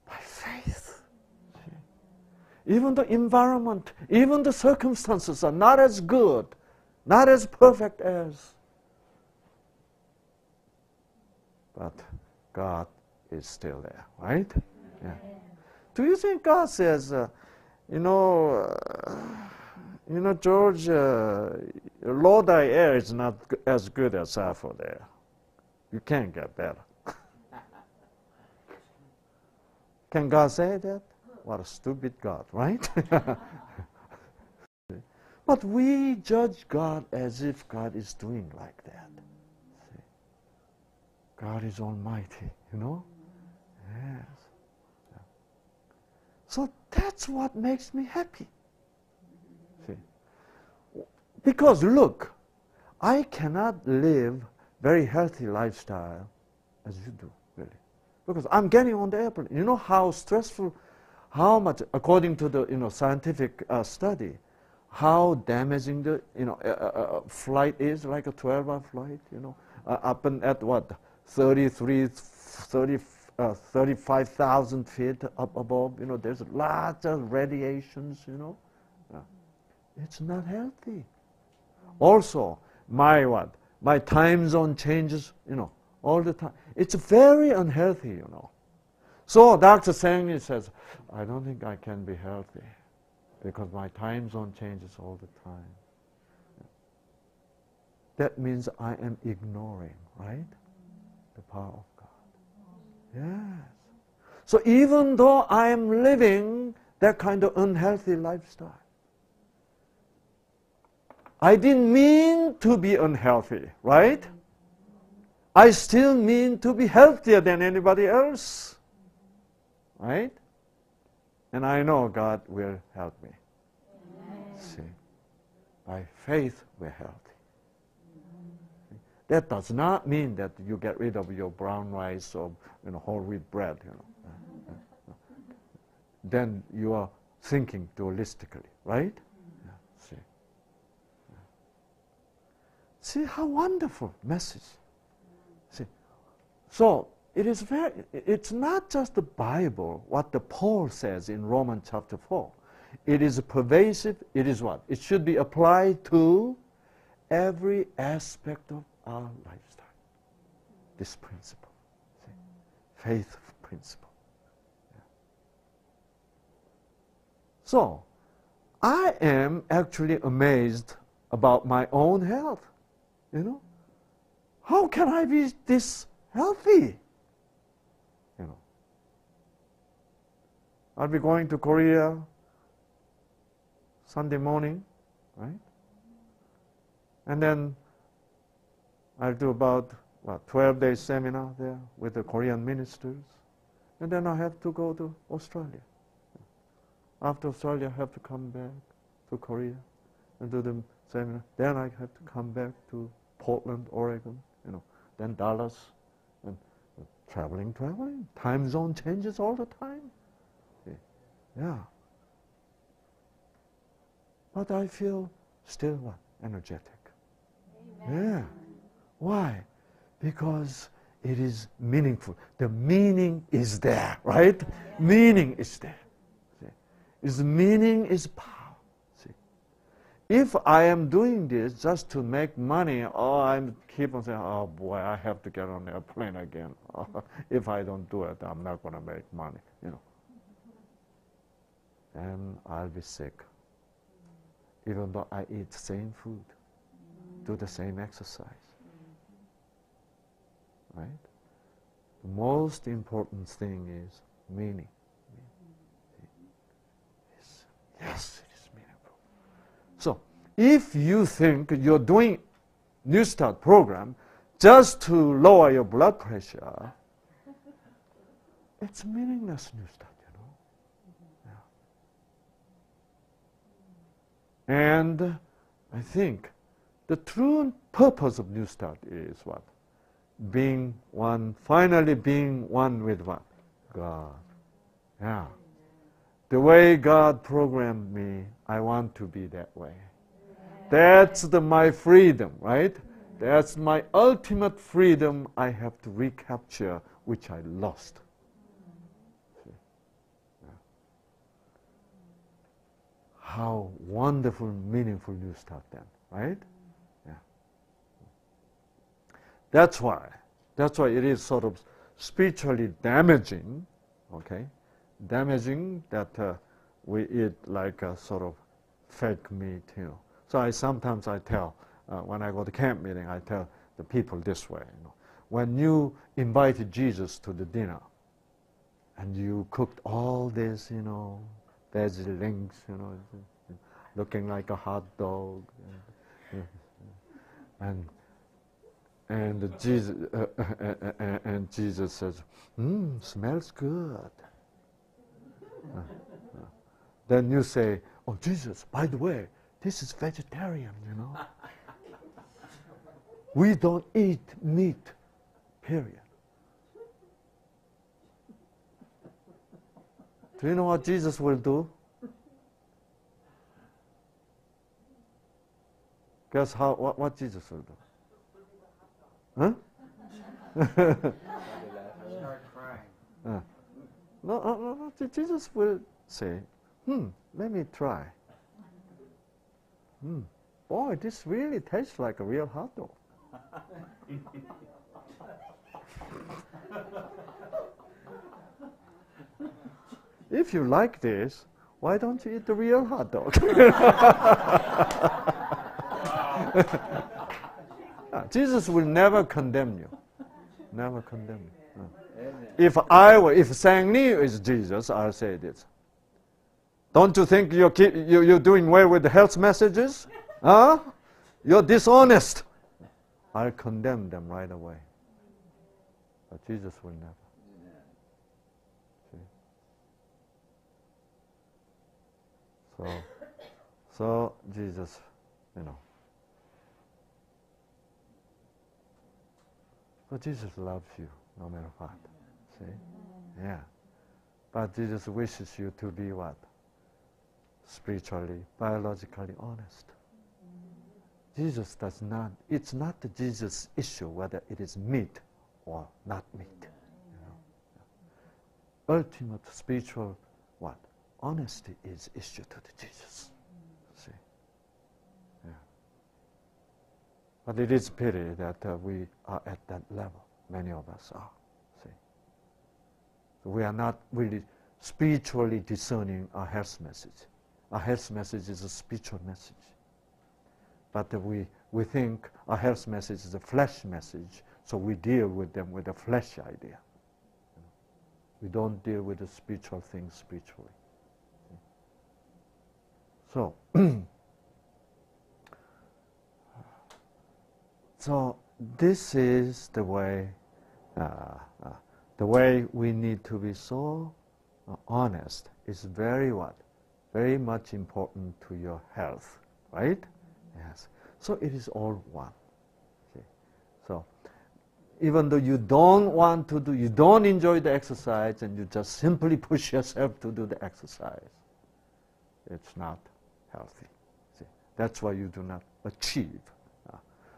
by faith. Even the environment, even the circumstances are not as good, not as perfect as. But God is still there, right? Yeah. Do you think God says, George, Lodi air is not as good as Safford air. You can't get better. Can God say that? What a stupid God, right? But we judge God as if God is doing like that. See? God is almighty, Yes. So that's what makes me happy. See? Because look, I cannot live very healthy lifestyle as you do, really. Because I'm getting on the airplane. You know how stressful, how much, according to the scientific study, how damaging the flight is, like a 12-hour flight, up and at what, 35,000 feet up above, there's lots of radiations, It's not healthy. Also, my time zone changes, all the time. It's very unhealthy, So Dr. Shang Li says, I don't think I can be healthy because my time zone changes all the time. That means I am ignoring, right? The power of God. Yes. So even though I am living that kind of unhealthy lifestyle, I didn't mean to be unhealthy, right? I still mean to be healthier than anybody else, right? And I know God will help me. Amen. See, by faith we're healthy. That does not mean that you get rid of your brown rice or whole wheat bread. Then you are thinking dualistically, right? Yeah, see. Yeah. See how wonderful message. See, so it's not just the Bible, what the Paul says in Romans chapter 4. It is pervasive. It is what? It should be applied to every aspect of our lifestyle. This principle. See? Faith principle. Yeah. So, I am actually amazed about my own health. How can I be this healthy? I'll be going to Korea Sunday morning, right? And then I'll do about 12-day seminar there with the Korean ministers. And then I have to go to Australia. After Australia, I have to come back to Korea and do the seminar. Then I have to come back to Portland, Oregon, then Dallas, and traveling. Time zone changes all the time. Yeah. But I feel still what? Energetic. Amen. Yeah. Why? Because it is meaningful. The meaning is there, right? Meaning is there. See? Meaning is power. See? If I am doing this just to make money, I keep on saying, oh boy, I have to get on the airplane again. If I don't do it, I'm not going to make money. Then I'll be sick. Even though I eat the same food, do the same exercise. Right? The most important thing is meaning. Yes, it is meaningful. So, if you think you're doing New Start program just to lower your blood pressure, it's meaningless New Start, Yeah. And I think the true purpose of New Start is what? Being one, finally being one with what? God. Yeah. The way God programmed me, I want to be that way. That's my freedom, right? That's my ultimate freedom I have to recapture, which I lost. See? Yeah. How wonderful, meaningful New Start then, right? That's why it is sort of spiritually damaging, okay? Damaging that we eat like a sort of fake meat, So sometimes I tell, when I go to camp meeting, I tell the people this way, When you invited Jesus to the dinner, and you cooked all this, veggie links, looking like a hot dog, and Jesus says, smells good. Then you say, oh, Jesus, by the way, this is vegetarian, We don't eat meat, period. Do you know what Jesus will do? Guess what Jesus will do? Huh? Start crying. No, Jesus will say, let me try. Boy, this really tastes like a real hot dog. If you like this, why don't you eat the real hot dog? Jesus will never condemn you. Never condemn you. If Shang Li is Jesus, I'll say this. Don't you think you're doing well with the health messages? Huh? You're dishonest. I'll condemn them right away. But Jesus will never. See? So Jesus, So Jesus loves you no matter what. See? Yeah. But Jesus wishes you to be what? Spiritually, biologically honest. Jesus does not, it's not the Jesus issue whether it is meat or not meat. Ultimate spiritual what? Honesty is issue to the Jesus. See? Yeah. But it is pity that we are at that level. Many of us are. See? So we are not really spiritually discerning our health message. Our health message is a spiritual message. But we think our health message is a flesh message, so we deal with them with a flesh idea. We don't deal with the spiritual things spiritually. So, So this is the way we need to be so honest. It's very what? Very much important to your health, right? Yes. So it is all one. Okay. So even though you don't want to do, you don't enjoy the exercise, and you just simply push yourself to do the exercise, it's not healthy. See? That's why you do not achieve.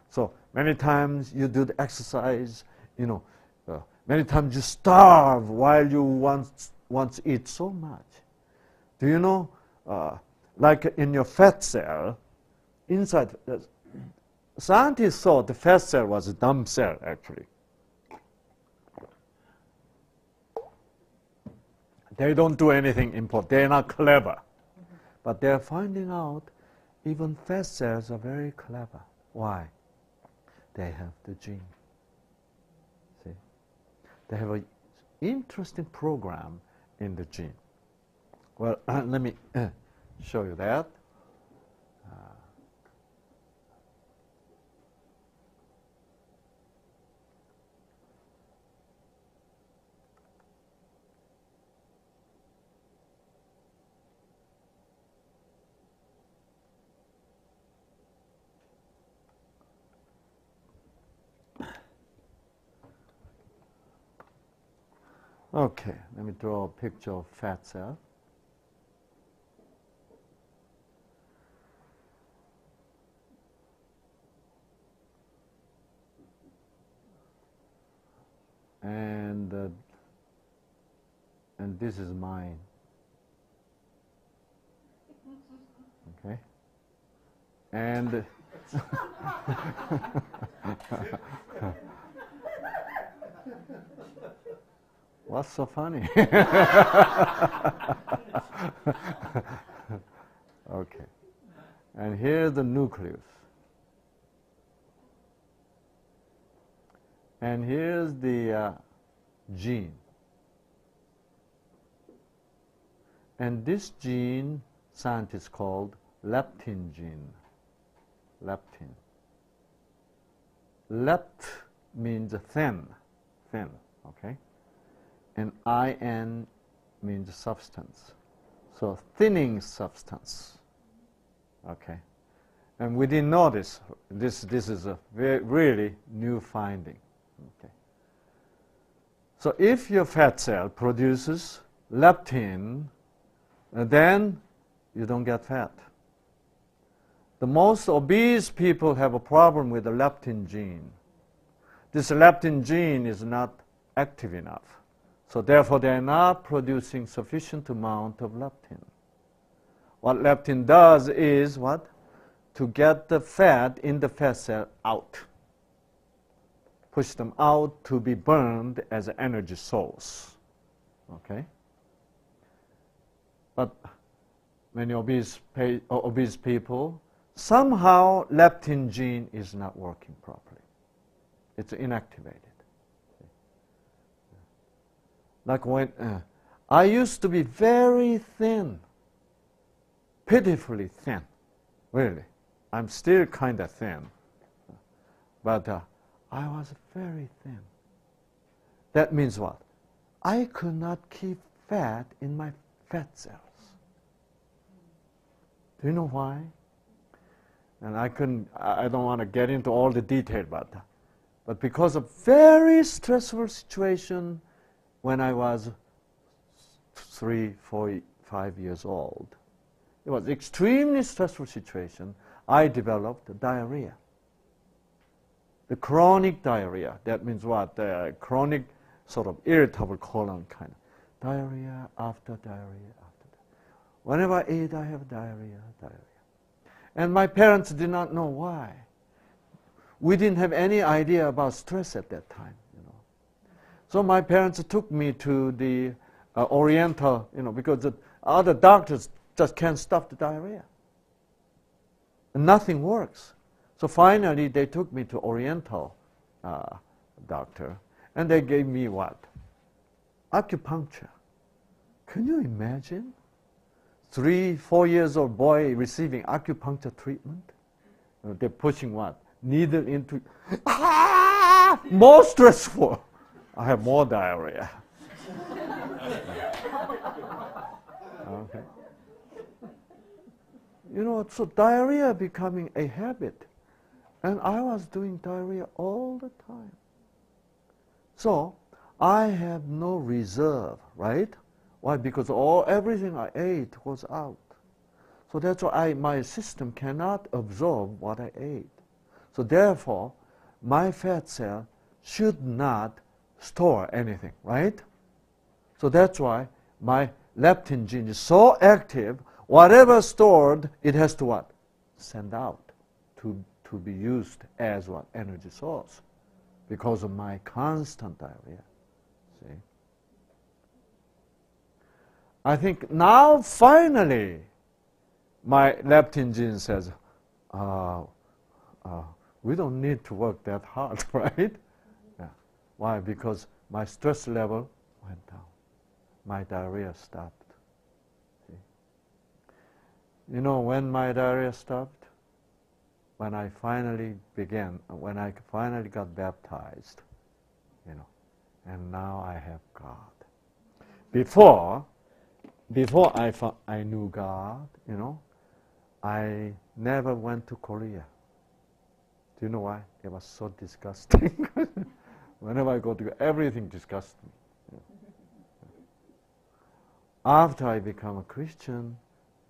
So many times you do the exercise, many times you starve while you want to eat so much. Do you know, like in your fat cell, inside, scientists thought the fat cell was a dumb cell, actually. They don't do anything important. They're not clever. But they're finding out even fat cells are very clever. Why? They have the gene. See? They have an interesting program in the gene. Well, let me show you that. Okay, let me draw a picture of fat cell. And this is mine. Okay? And what's so funny? Okay. And here's the nucleus. And here's the gene. And this gene, scientists called leptin gene. Leptin. Lept means thin, okay? And IN means substance. So thinning substance, okay? And we didn't know this. This is a really new finding, okay? So if your fat cell produces leptin, then you don't get fat. The most obese people have a problem with the leptin gene. This leptin gene is not active enough. So therefore, they are not producing sufficient amount of leptin. What leptin does is what? To get the fat in the fat cell out. Push them out to be burned as an energy source. Okay? But many obese people, somehow leptin gene is not working properly. It's inactivated. Like when I used to be very thin, pitifully thin, really. I'm still kind of thin, but I was very thin. That means what? I could not keep fat in my fat cells. Do you know why? And I don't want to get into all the detail about that. But because of very stressful situation when I was 3, 4, 5 years old, it was extremely stressful situation, I developed diarrhea. The chronic diarrhea, that means what? Chronic sort of irritable colon kind of. Diarrhea after diarrhea after diarrhea. Whenever I eat, I have diarrhea. And my parents did not know why. We didn't have any idea about stress at that time, So my parents took me to the Oriental, because the other doctors just can't stop the diarrhea. And nothing works. So finally, they took me to Oriental doctor, and they gave me what? Acupuncture. Can you imagine? 3, 4 years old boy receiving acupuncture treatment? They're pushing what? needle into, more stressful. I have more diarrhea. Okay. You know, so diarrhea becoming a habit. And I was doing diarrhea all the time. So I have no reserve, right? Why? Because everything I ate was out. So that's why my system cannot absorb what I ate. So therefore, my fat cell should not store anything, right? So that's why my leptin gene is so active. Whatever stored, it has to what? Send out to be used as what? Energy source. Because of my constant diarrhea. See? I think now finally my leptin gene says, we don't need to work that hard, right? Yeah. Why? Because my stress level went down. My diarrhea stopped. See? You know when my diarrhea stopped? When I finally got baptized, you know, and now I have God. Before I knew God, you know, I never went to Korea. Do you know why? It was so disgusting. Whenever I go to everything disgusts me. Yeah. After I become a Christian,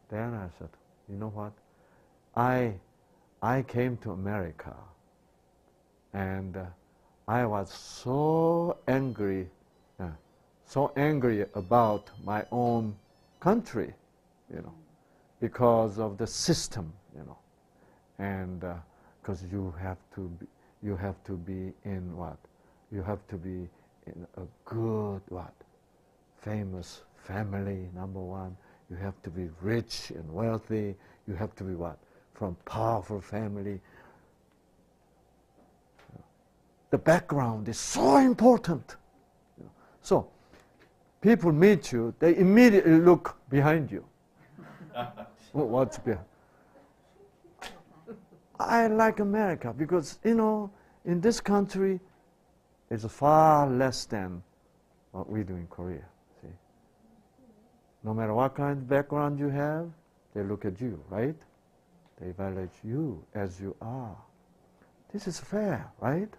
then I said, you know what? I came to America, and I was so angry about my own country, you know, because of the system, you know, and because you have to be in what? You have to be in a good what? Famous family, number one. You have to be rich and wealthy. You have to be what? From powerful family. The background is so important. So people meet you, they immediately look behind you. What's behind? I like America because, you know, in this country, it's far less than what we do in Korea. See? No matter what kind of background you have, they look at you, right? They evaluate you as you are. This is fair, right?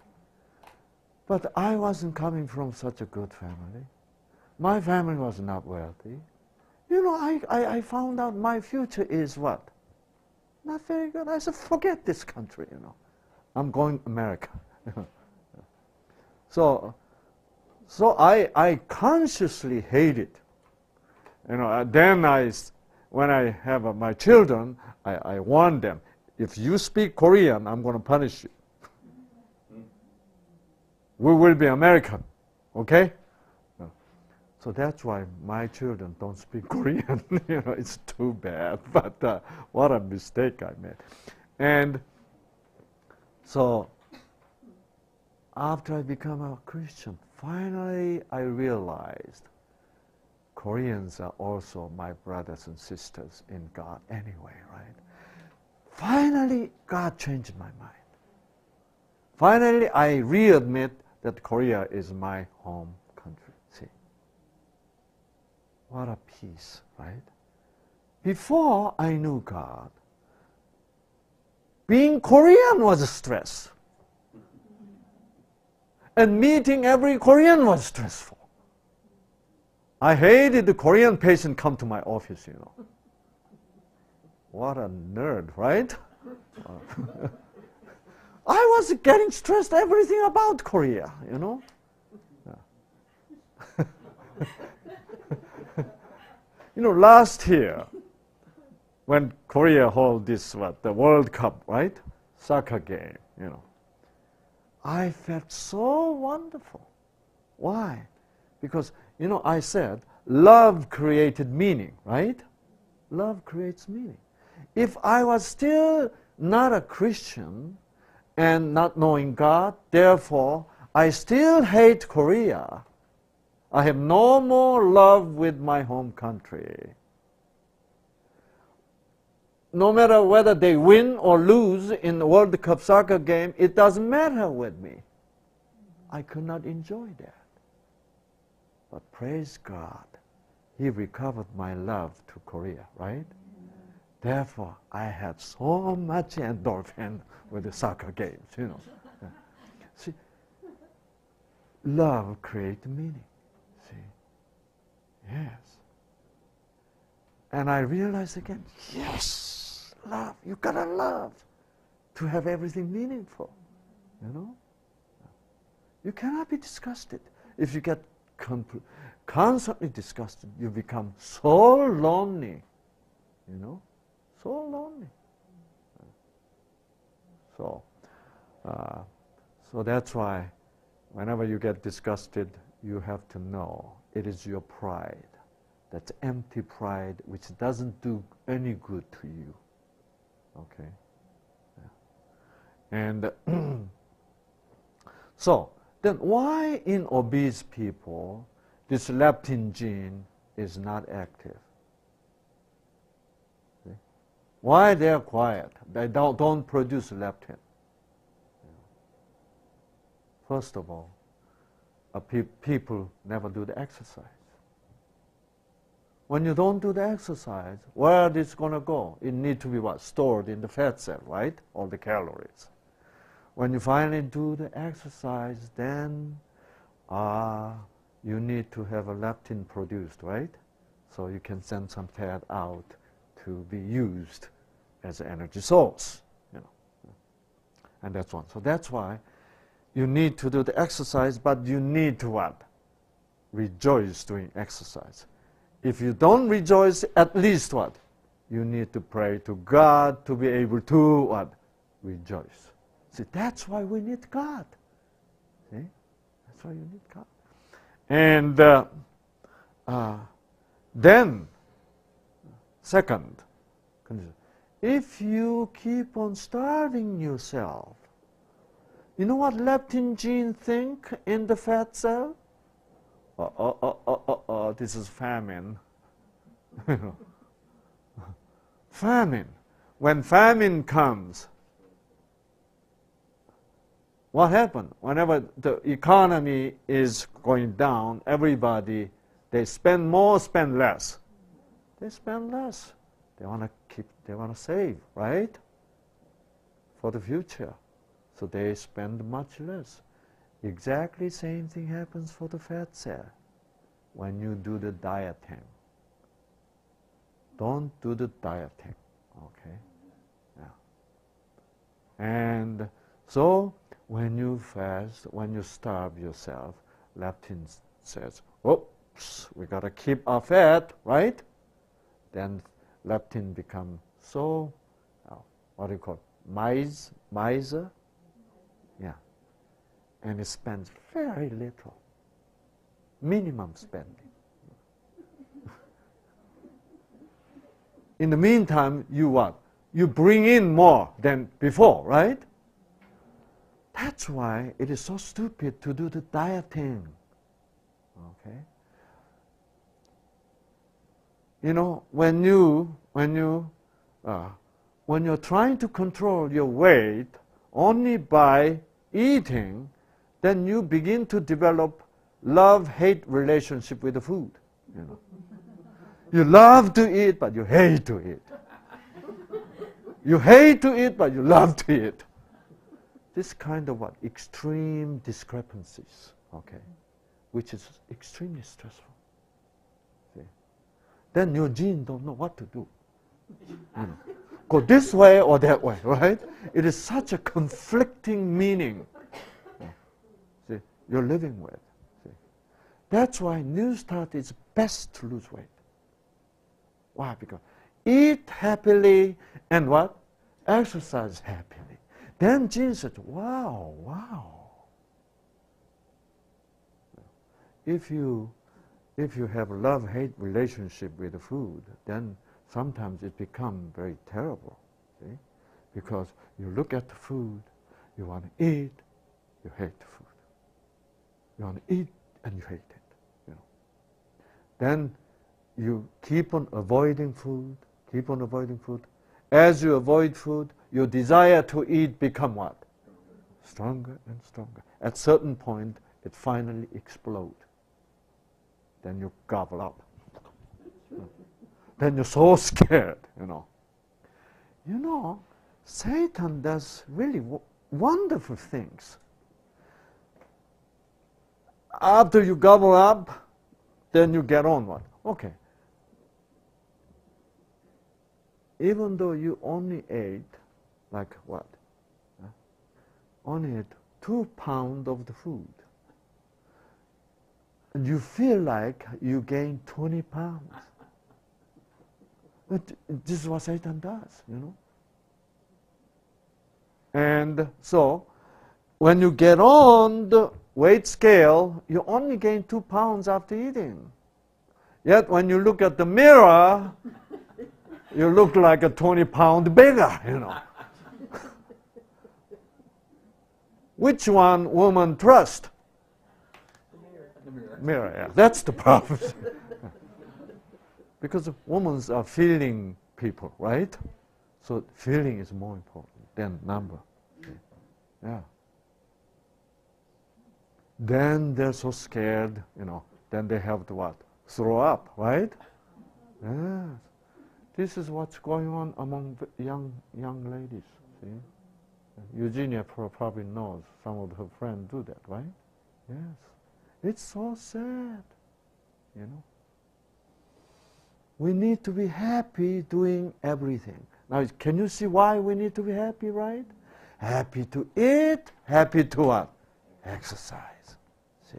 But I wasn't coming from such a good family. My family was not wealthy. You know, I found out my future is what? Not very good. I said, forget this country, you know. I'm going to America. So I consciously hate it. You know, then when I have my children, I warn them, if you speak Korean, I'm going to punish you. We will be American, okay? So that's why my children don't speak Korean. You know, it's too bad, but what a mistake I made. And so after I became a Christian, finally I realized Koreans are also my brothers and sisters in God anyway, right? Finally, God changed my mind. Finally, I readmit that Korea is my home country. See? What a peace, right? Before I knew God, being Korean was a stress. And meeting every Korean was stressful. I hated the Korean patient come to my office, you know. What a nerd, right? I was getting stressed everything about Korea, you know. Yeah. You know, last year, when Korea held the World Cup, right? Soccer game, you know. I felt so wonderful. Why? Because, you know, I said, love created meaning, right? Love creates meaning. If I was still not a Christian and not knowing God, therefore, I still hate Korea. I have no more love with my home country. no matter whether they win or lose in the World Cup soccer game, it doesn't matter with me. I could not enjoy that. But praise God, He recovered my love to Korea, right? Therefore, I had so much endorphin with the soccer games, you know. See, love creates meaning. See, yes. And I realized again, yes, love. You gotta love to have everything meaningful, you know. You cannot be disgusted. If you get constantly disgusted, you become so lonely, you know, so lonely. So that's why whenever you get disgusted, you have to know it is your pride. That's empty pride which doesn't do any good to you. Okay? Yeah. And so, then why in obese people this leptin gene is not active? See? Why they're quiet? They don't produce leptin. First of all, people never do the exercise. When you don't do the exercise, where is it going to go? It needs to be what? Stored in the fat cell, right? All the calories. When you finally do the exercise, then you need to have a leptin produced, right? So you can send some fat out to be used as an energy source, you know. And that's one. So that's why you need to do the exercise, but you need to what? Rejoice doing exercise. If you don't rejoice, at least what? You need to pray to God to be able to what? Rejoice. See, that's why we need God. See? That's why you need God. And then, second, if you keep on starving yourself, you know what leptin gene think in the fat cell? This is famine. Famine. When famine comes, what happens? Whenever the economy is going down, everybody, they spend more, spend less. They spend less. They want to save, right? For the future. So they spend much less. Exactly same thing happens for the fat cell when you do the dieting. Don't do the dieting, okay? Yeah. And so when you fast, when you starve yourself, leptin says, oops, we got to keep our fat, right? Then leptin becomes so, what do you call it? Miser? Yeah. And it spends very little, minimum spending. In the meantime, you what? You bring in more than before, right? That's why it is so stupid to do the dieting. Okay? You know, when you're trying to control your weight only by eating, then you begin to develop love-hate relationship with the food. You know, you love to eat, but you hate to eat. You hate to eat, but you love to eat. This kind of what? Extreme discrepancies, okay, which is extremely stressful. See? Then your gene don't know what to do. You know, go this way or that way, right? It is such a conflicting meaning. See, you're living with. See? That's why New Start is best to lose weight. Why? Because eat happily and what? Exercise happily. Then Jesus said, wow. If you have a love-hate relationship with the food, then sometimes it becomes very terrible. See? Because you look at the food, you want to eat, you hate the food. You want to eat and you hate it. You know. Then you keep on avoiding food, As you avoid food, your desire to eat become what? Stronger and stronger. At certain point, it finally explodes. Then you gobble up. Then you're so scared, you know. You know, Satan does really wonderful things. After you gobble up, then you get on what? Okay. Even though you only ate, like what? Only ate 2 pounds of the food. And you feel like you gained 20 pounds. But this is what Satan does, you know. And so, when you get on the weight scale, you only gain 2 pounds after eating. Yet when you look at the mirror, you look like a 20 pound bigger, you know. Which one woman trust? The mirror. Mirror, yeah. That's the problem. Because women are feeling people, right? So feeling is more important than number. Yeah. Then they're so scared, you know. Then they have to what? Throw up, right? Yeah. This is what's going on among young ladies. See, Eugenia probably knows some of her friends do that, right? Yes. It's so sad, you know. We need to be happy doing everything. Now, can you see why we need to be happy, right? Happy to eat, happy to what? Exercise. See?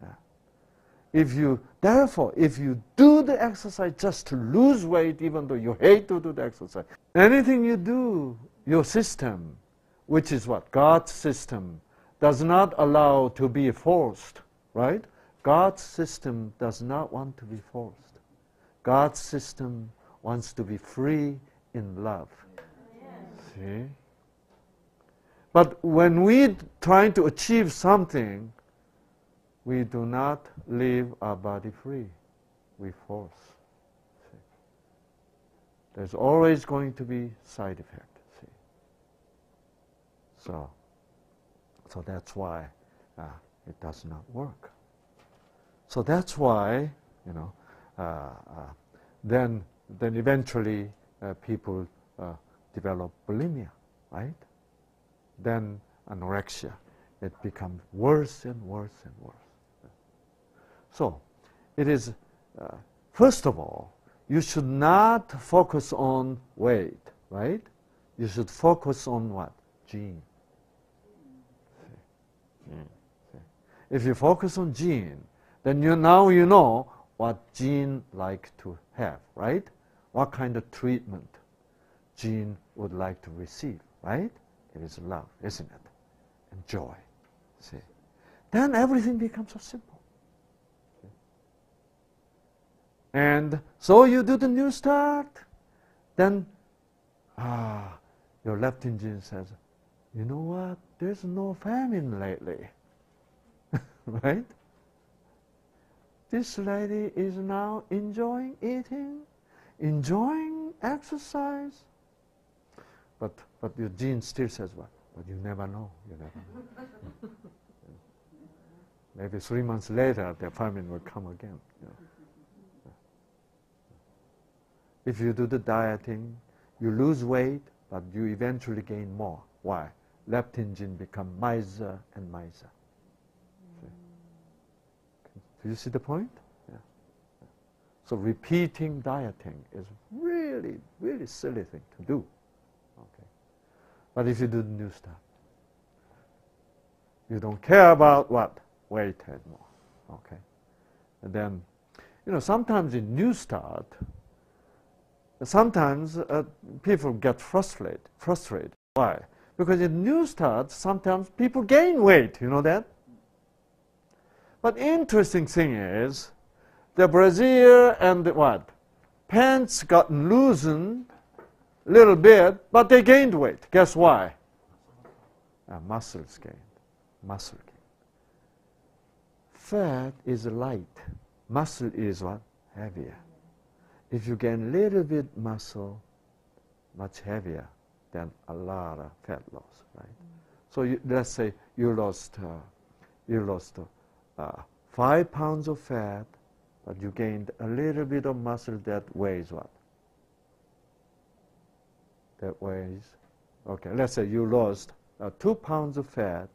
Yeah. Therefore, if you do the exercise just to lose weight, even though you hate to do the exercise, anything you do, your system, which is what? God's system, does not allow to be forced, right? God's system does not want to be forced. God's system wants to be free in love. See? But when we trying to achieve something, we do not leave our body free. We force. See? There's always going to be side effect. See? So that's why it does not work. So that's why, you know, then eventually people develop bulimia, right? Then anorexia. It becomes worse and worse and worse. So it is, first of all, you should not focus on weight, right? You should focus on what? Gene. See? If you focus on gene, then now you know what gene like to have, right? What kind of treatment gene would like to receive, right? It is love, isn't it? And joy. See? Then everything becomes so simple. See? And so you do the new start, then your leptin gene says, you know what? There's no famine lately. Right? This lady is now enjoying eating, enjoying exercise. But your gene still says what? But you never know. You never know. Maybe 3 months later, the famine will come again. You know. If you do the dieting, you lose weight, but you eventually gain more. Why? Leptin gene become miser and miser. Do you see the point? Yeah. So repeating dieting is really, really silly thing to do. Okay. But if you do the new stuff, you don't care about what? Weight anymore. Okay. And then, you know, sometimes in new start, sometimes people get frustrated. Why? Because in new start, sometimes people gain weight. You know that? But interesting thing is, the brassiere and the what? Pants got loosened a little bit, but they gained weight. Guess why? Muscles gained. Muscle gained. Fat is light. Muscle is what? Heavier. If you gain a little bit muscle, much heavier than a lot of fat loss, right? So let's say you lost 5 pounds of fat, but you gained a little bit of muscle that weighs what? That weighs, okay, let's say you lost 2 pounds of fat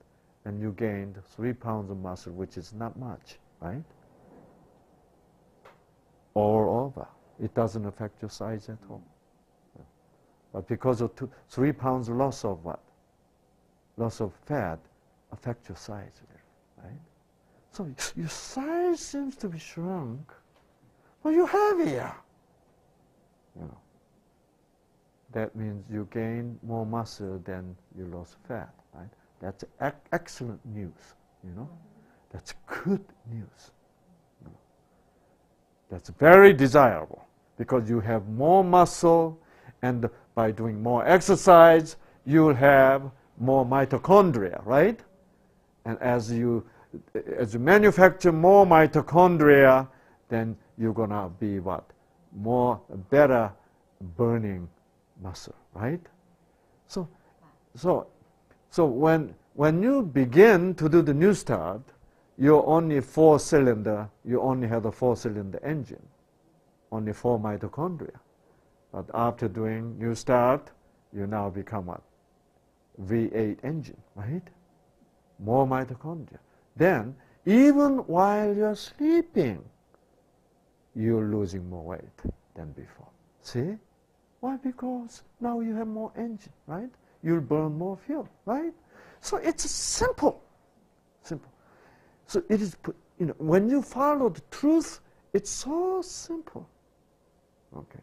and you gained 3 pounds of muscle, which is not much, right? All over. It doesn't affect your size at all. But because of 3 pounds loss of what? Loss of fat affect your size, right? So your size seems to be shrunk, but you're heavier. You know, that means you gain more muscle than you lost fat, right? That's excellent news, you know. That's good news. You know. That's very desirable because you have more muscle, and by doing more exercise, you'll have more mitochondria, right? And as you manufacture more mitochondria, then you're gonna be what? Better burning muscle, right? So when you begin to do the new start, you're only 4-cylinder. You only have a 4-cylinder engine, only 4 mitochondria. But after doing new start, you now become what? V8 engine, right? More mitochondria. Then, even while you're sleeping, you're losing more weight than before. See? Why? Because now you have more engine, right? You'll burn more fuel, right? So it's simple. Simple. So it is, you know, when you follow the truth, it's so simple. Okay.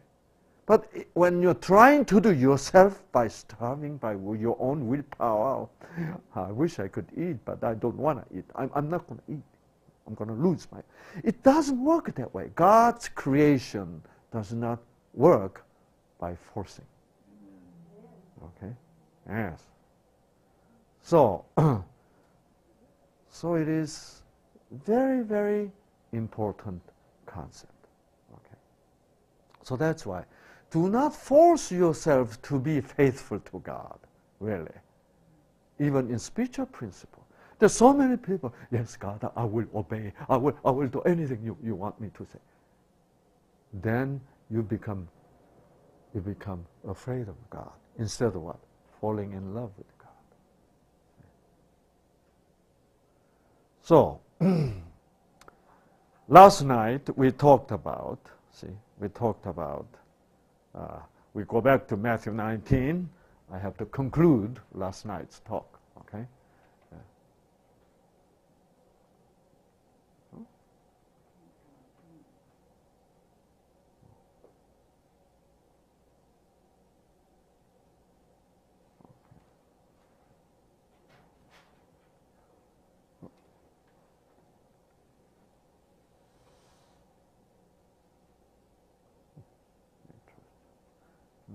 But when you're trying to do yourself by starving, by your own willpower, I wish I could eat, but I don't want to eat. I'm not going to eat. I'm going to lose my... It doesn't work that way. God's creation does not work by forcing. Okay? Yes. So, so it is very, very important concept. Okay? So that's why. Do not force yourself to be faithful to God, really. Even in spiritual principle. There's so many people, yes, God, I will obey. I will do anything you want me to say. Then you become afraid of God instead of what? Falling in love with God. So, last night we talked about, we go back to Matthew 19. I have to conclude last night's talk, okay?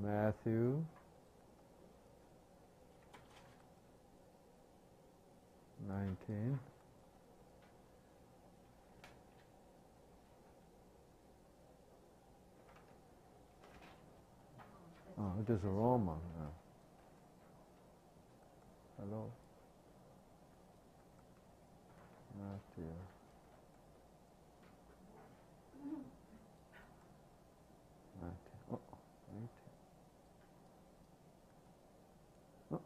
Matthew 19. Oh, it is Roman. Yeah. Hello. Matthew. Oh, 18. Oh.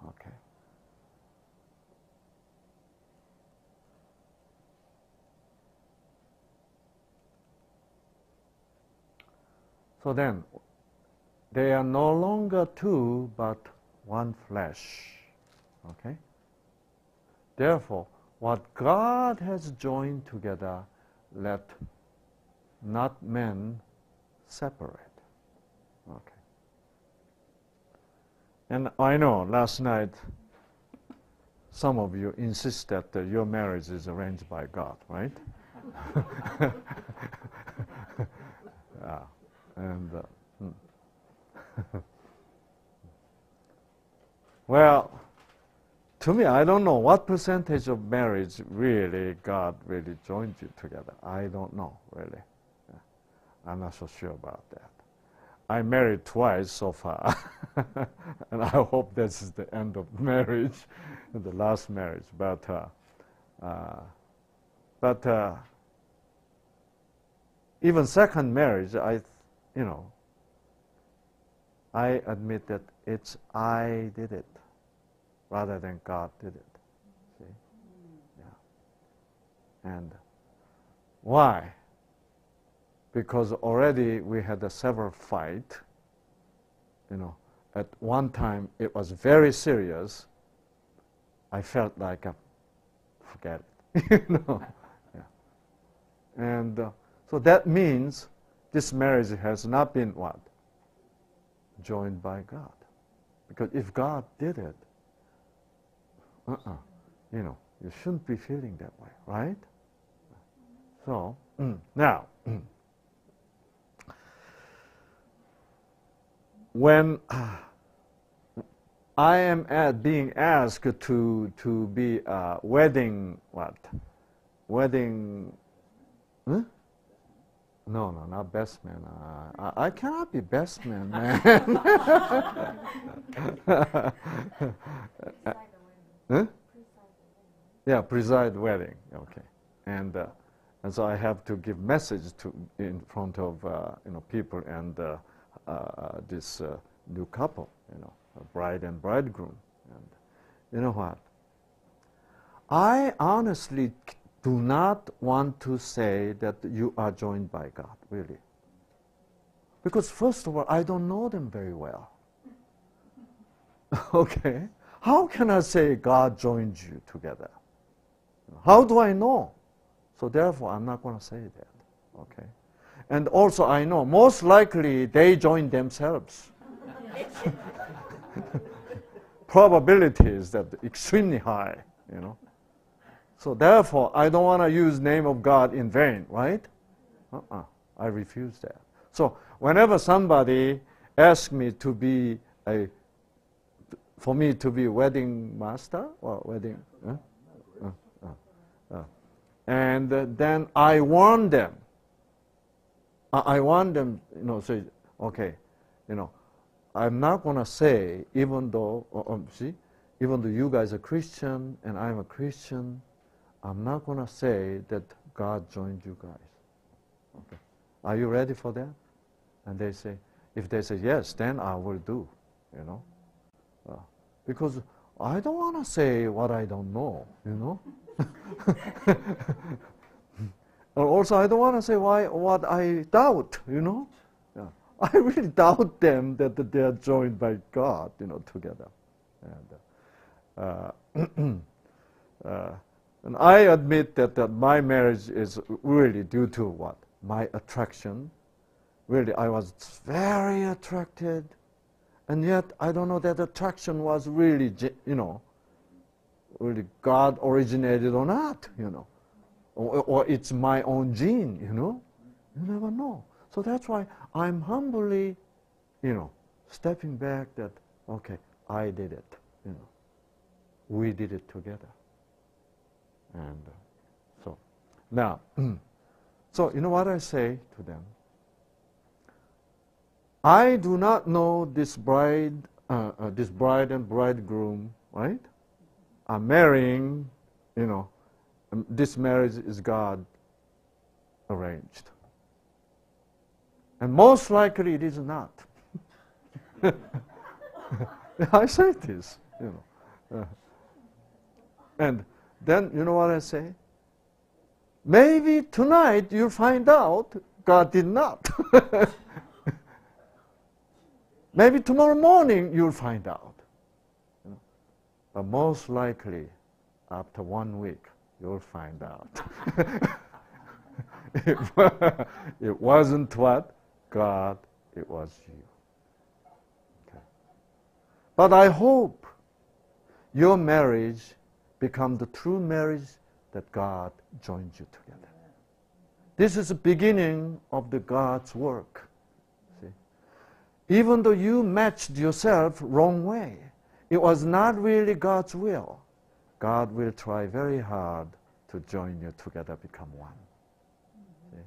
Okay. So then, they are no longer two, but one flesh. Okay? Therefore, what God has joined together, let not men separate. Okay. And I know last night some of you insist that your marriage is arranged by God, right? Yeah. And well, to me, I don't know what percentage of marriage really God really joined you together. I don't know, really. I'm not so sure about that. I married twice so far, and I hope this is the end of marriage, the last marriage. But even second marriage, I admit that it's I did it rather than God did it. See? Yeah. And why? Because already we had a several fight. At one time it was very serious. I felt like forget it. Yeah. And so that means this marriage has not been what? Joined by God. Because if God did it, you shouldn't be feeling that way, right? So, now, when I am being asked to be a wedding, Wedding, huh? No, not best man. I cannot be best man, man. Huh? Yeah, preside wedding. Okay, and so I have to give message in front of people and this new couple, bride and bridegroom. And you know what? I honestly do not want to say that you are joined by God, really. Because first of all, I don't know them very well. Okay? How can I say God joined you together? How do I know? So therefore, I'm not going to say that. Okay? And also I know, most likely they joined themselves. Probability is that extremely high, So therefore, I don't want to use name of God in vain, right? I refuse that. So whenever somebody asks me to be for me to be wedding master or wedding, and then I warn them. I warn them, say, okay, I'm not going to say, even though you guys are Christian and I'm a Christian, I'm not going to say that God joined you guys. Okay. Are you ready for that? And they say, if they say yes, then I will do, because I don't want to say what I don't know, Also, I don't want to say what I doubt, Yeah. I really doubt them that they are joined by God, together. And I admit that my marriage is really due to what? My attraction. Really, I was very attracted. And yet, I don't know that attraction was really, really God originated or not, Or it's my own gene, You never know. So that's why I'm humbly, stepping back that, okay, I did it, We did it together. And so, now, so you know what I say to them? I do not know this bride and bridegroom, right? Are marrying, this marriage is God arranged. And most likely it is not. I say this, and then, you know what I say? Maybe tonight you'll find out God did not. Maybe tomorrow morning you'll find out. But most likely, after 1 week, you'll find out. It wasn't what? God, it was you. Okay. But I hope your marriage become the true marriage that God joined you together. This is the beginning of the God's work. See? Even though you matched yourself wrong way, it was not really God's will. God will try very hard to join you together, become one. See?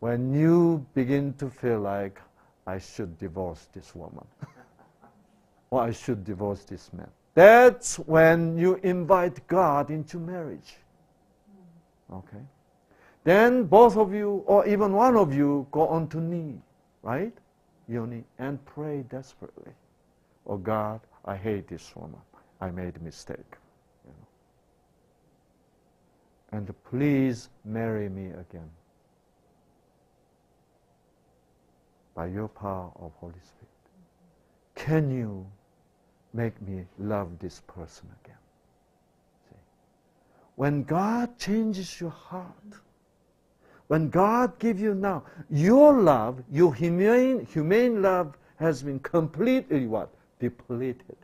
When you begin to feel like, I should divorce this woman, or I should divorce this man, that's when you invite God into marriage. Okay? Then both of you, or even one of you, go on to knee, right? Yoni, and pray desperately. Oh God, I hate this woman. I made a mistake. You know. And please marry me again. By your power of Holy Spirit. Can you make me love this person again? See? When God changes your heart, when God gives you now, your love, your humane love has been completely what? Depleted.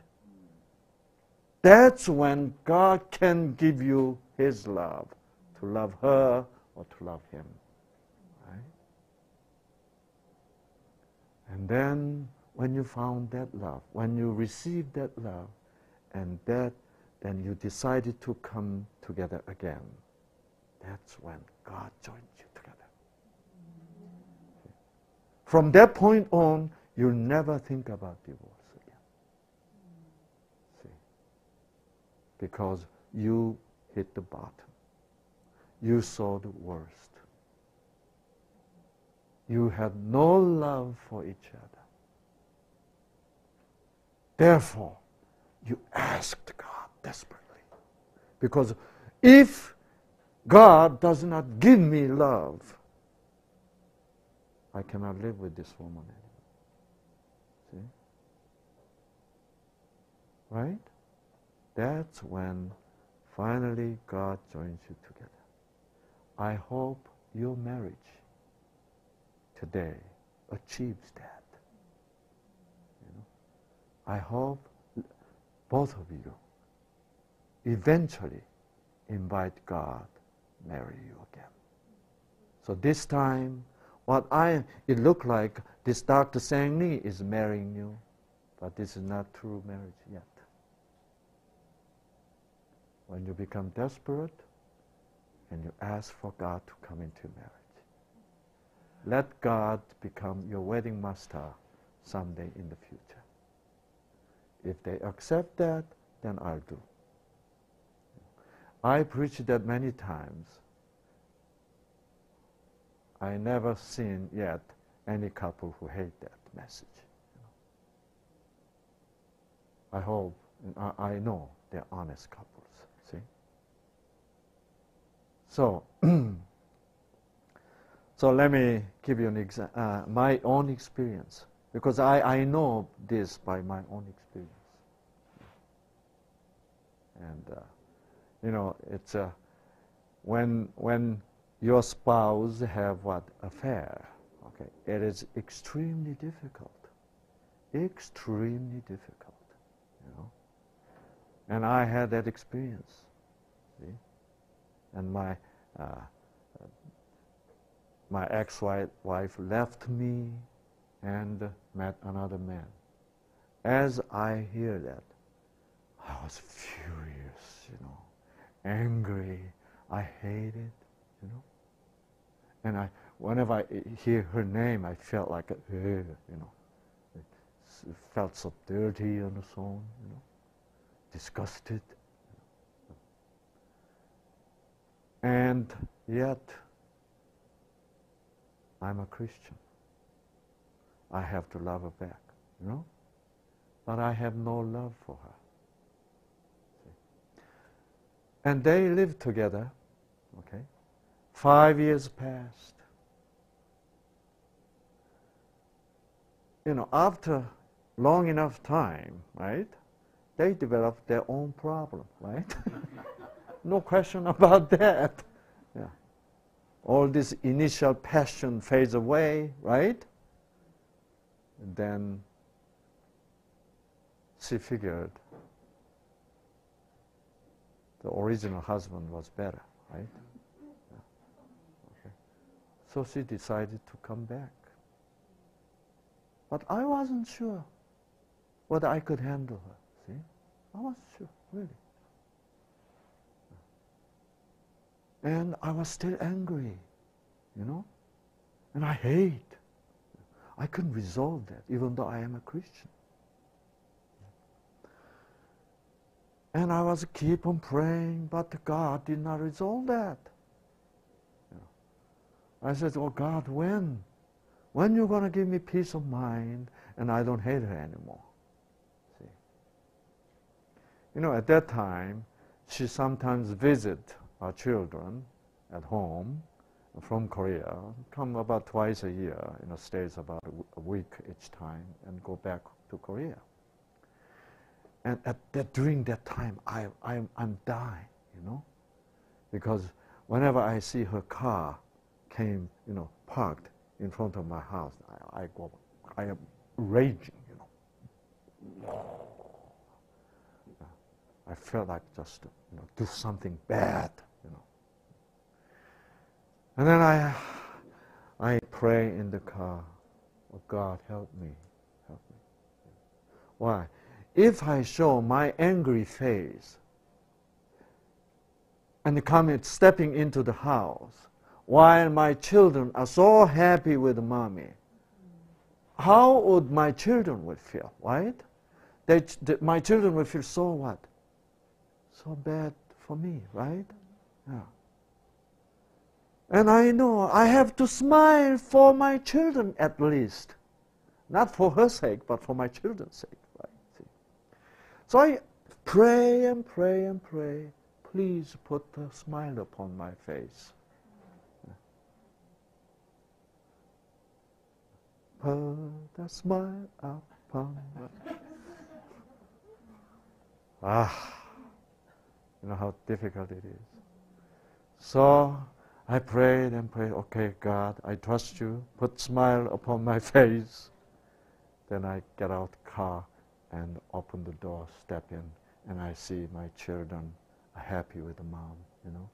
That's when God can give you His love, to love her or to love him. Right? And then when you found that love, when you received that love, and then you decided to come together again, that's when God joins you together. From that point on, you'll never think about divorce again. See? Because you hit the bottom. You saw the worst. You had no love for each other. Therefore, you asked God desperately. Because if God does not give me love, I cannot live with this woman anymore. See? Right? That's when finally God joins you together. I hope your marriage today achieves that. You know? I hope both of you eventually invite God marry you again. So this time, it looked like this Dr. Shang Li is marrying you, but this is not true marriage yet. When you become desperate and you ask for God to come into marriage, let God become your wedding master someday in the future. If they accept that, then I'll do. I preached that many times. I never seen yet any couple who hate that message. I hope, I know they're honest couples. See? So, so let me give you an my own experience, because I know this by my own experience. And you know, it's when your spouse have what? Affair. Okay, it is extremely difficult. Extremely difficult. You know. And I had that experience. See? And my ex-wife left me and met another man. As I hear that, I was furious, you know, angry. I hated, you know. And whenever I hear her name, I felt like, you know, it felt so dirty on the soul, you know, disgusted. And yet, I'm a Christian. I have to love her back, you know. But I have no love for her. See? And they lived together, okay. 5 years passed. You know, after long enough time, right, they developed their own problem, right? No question about that. Yeah. All this initial passion fades away, right? And then she figured the original husband was better, right? Yeah. Okay. So she decided to come back. But I wasn't sure whether I could handle her, see? I was sure, really. And I was still angry, you know, and I hate. I couldn't resolve that, even though I am a Christian. And I was keep on praying, but God did not resolve that. I said, oh God, when? When you're going to give me peace of mind and I don't hate her anymore? See? You know, at that time, she sometimes visit our children at home from Korea, come about twice a year, you know, stays about a week each time and go back to Korea. And during that time, I'm dying, you know, because whenever I see her car came, you know, parked in front of my house, I am raging, you know. I felt like just, you know, do something bad, you know. And then I pray in the car, oh God, help me, help me. Why? If I show my angry face and stepping into the house while my children are so happy with mommy, how would my children would feel, right? My children will feel so what? So bad for me, right? Yeah. And I know I have to smile for my children at least. Not for her sake, but for my children's sake. Right? See? So I pray and pray and pray. Please put a smile upon my face. Put a smile upon my you know how difficult it is. So I prayed and prayed, okay, God, I trust you. Put smile upon my face. Then I get out the car and open the door, step in, and I see my children are happy with the mom, you know.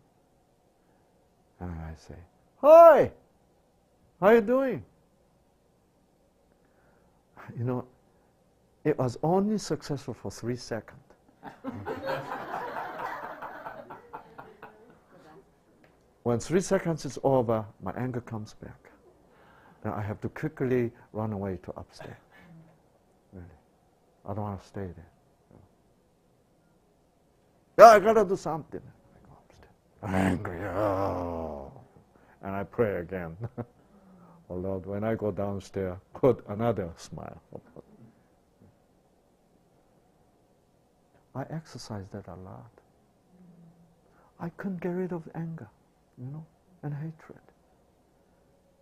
And I say, hi, how you doing? You know, it was only successful for 3 seconds. When 3 seconds is over, my anger comes back. Then I have to quickly run away to upstairs. Really. I don't want to stay there. Yeah, I gotta do something. I go upstairs. I'm angry. Oh. And I pray again. Oh Lord, when I go downstairs, put another smile. I exercised that a lot. I couldn't get rid of anger, you know, and hatred.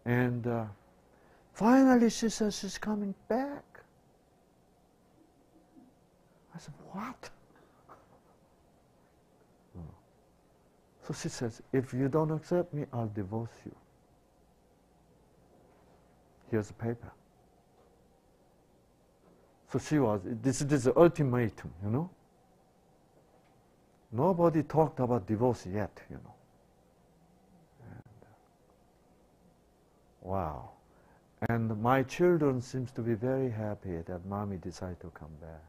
And finally she says she's coming back. I said, what? So she says, if you don't accept me, I'll divorce you. Here's the paper. So she was, this is the ultimatum, you know. Nobody talked about divorce yet, you know. And, wow. And my children seems to be very happy that mommy decided to come back.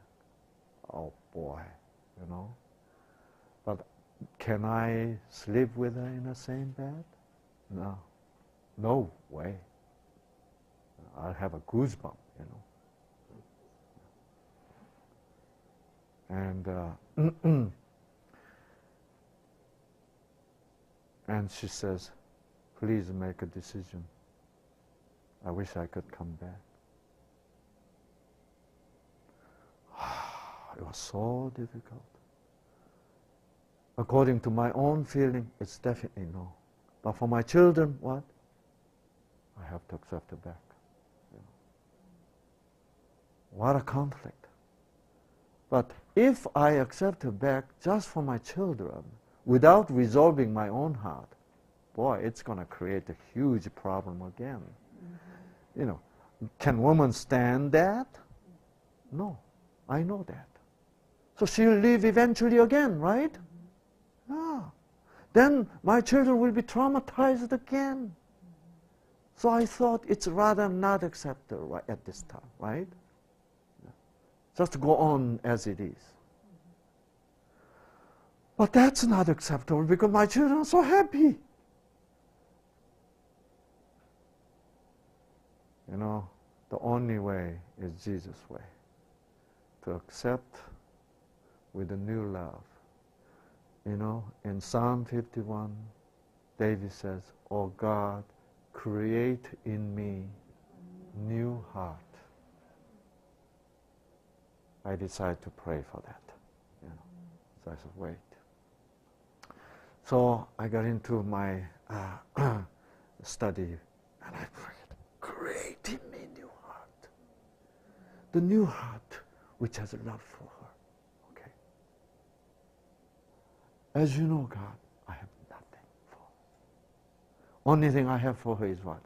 Oh boy, you know. But can I sleep with her in the same bed? No. No way. I'll have a goosebump, you know. And and she says, please make a decision. I wish I could come back. It was so difficult. According to my own feeling, it's definitely no. But for my children, what? I have to accept her back. You know. What a conflict. But if I accept her back just for my children, without resolving my own heart, boy, it's going to create a huge problem again. Mm-hmm. You know, can women stand that? No, I know that. So she'll leave eventually again, right? Mm-hmm. Ah. Then my children will be traumatized again. Mm-hmm. So I thought it's rather not accept her at this time, right? Just go on as it is. But that's not acceptable because my children are so happy. You know, the only way is Jesus' way. To accept with a new love. You know, in Psalm 51, David says, "Oh God, create in me new heart." I decided to pray for that. You know, so I said, wait. So I got into my study and I prayed, create in me new heart. The new heart which has a love for her. Okay. As you know, God, I have nothing for her. Only thing I have for her is what?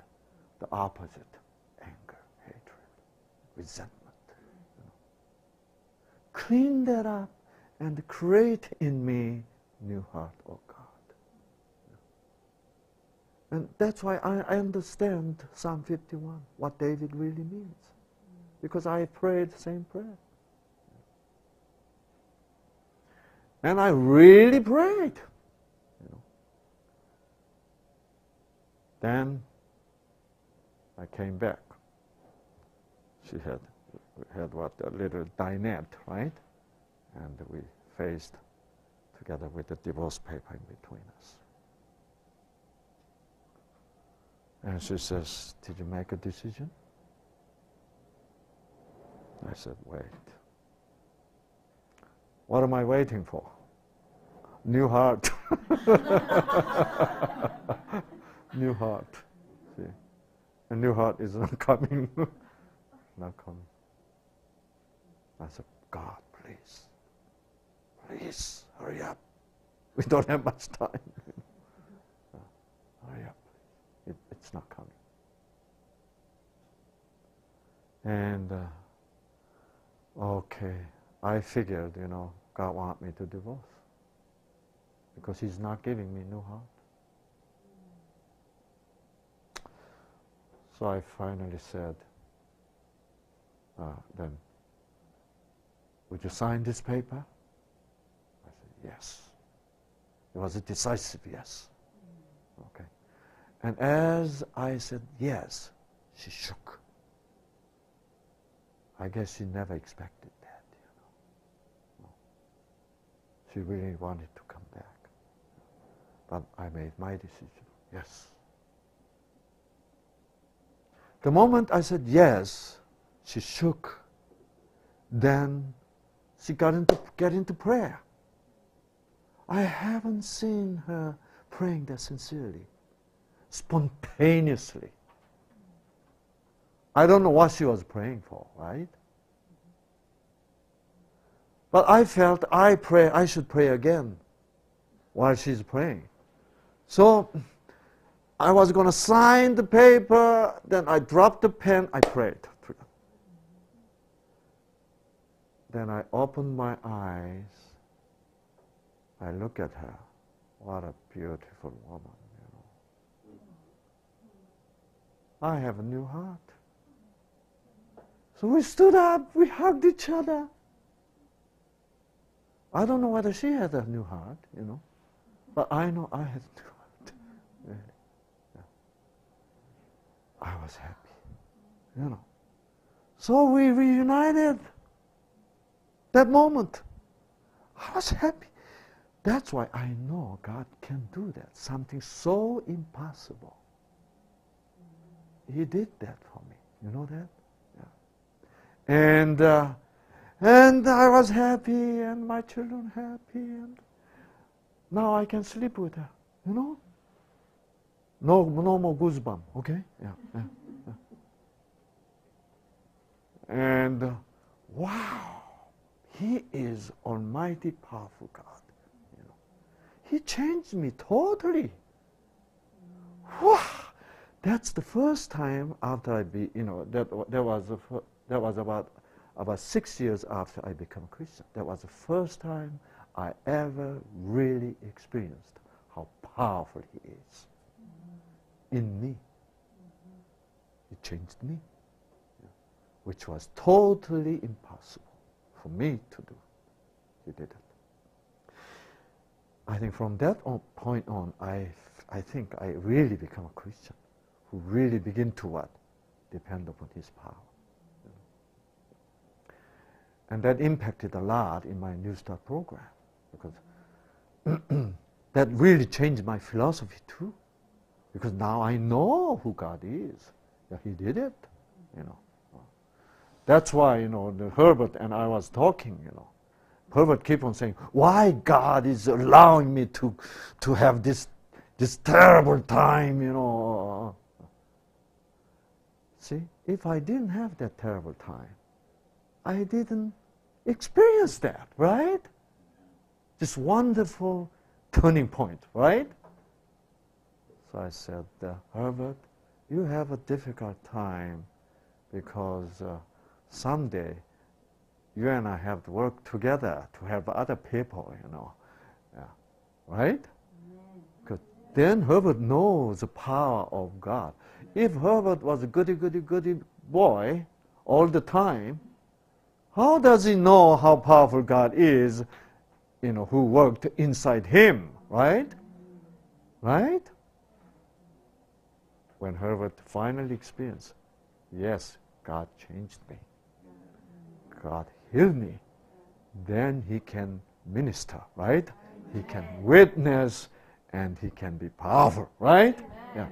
The opposite. Anger, hatred, resentment. Clean that up and create in me new heart, oh God. And that's why I understand Psalm 51, what David really means. Because I prayed the same prayer. And I really prayed. You know. Then I came back. She had what, a little dinette, right? And we faced together with the divorce paper in between us. And she says, "Did you make a decision?" I said, "Wait. What am I waiting for? New heart." New heart. See? A new heart is not coming. Not coming. I said, "God, please, hurry up. We don't have much time. Hurry up. It's not coming." And okay, I figured, you know, God wants me to divorce because He's not giving me new heart. So I finally said, then, "Would you sign this paper?" I said, "Yes." It was a decisive yes. Okay. And as I said yes, she shook. I guess she never expected that, you know. No. She really wanted to come back. But I made my decision, yes. The moment I said yes, she shook. Then she got into prayer. I haven't seen her praying that sincerely, spontaneously. I don't know what she was praying for, right? But I felt I should pray again while she's praying. So I was going to sign the paper, then I dropped the pen, I prayed. Then I opened my eyes, I look at her. What a beautiful woman, you know. I have a new heart. So we stood up, we hugged each other. I don't know whether she had a new heart, you know, but I know I had a new heart. Really. Yeah. I was happy, you know. So we reunited. That moment, I was happy. That's why I know God can do that. Something so impossible. He did that for me. You know that? Yeah. And I was happy, and my children happy, and now I can sleep with her. You know? No more goosebumps. Okay? Yeah. And wow. He is almighty, powerful God. You know, He changed me totally. Wow, that's the first time after that was about 6 years after I became a Christian. That was the first time I ever really experienced how powerful He is in me. He changed me, which was totally impossible for me to do. He did it. I think from that point on, I think I really become a Christian, who really begin to what? Depend upon His power. And that impacted a lot in my New Start program, because that really changed my philosophy too. Because now I know who God is. Yeah, He did it, you know. That's why, you know, the Herbert and I was talking, you know. Herbert keep on saying, why God is allowing me to have this terrible time, you know. See, if I didn't have that terrible time, I didn't experience that, right? This wonderful turning point, right? So I said, Herbert, you have a difficult time because someday you and I have to work together to help other people, you know. Yeah. Right? Because then Herbert knows the power of God. If Herbert was a goody boy all the time, how does he know how powerful God is, you know, who worked inside him, right? Right? When Herbert finally experienced, yes, God changed me. God healed me. Then he can minister, right? He can witness and he can be powerful, right? Yeah.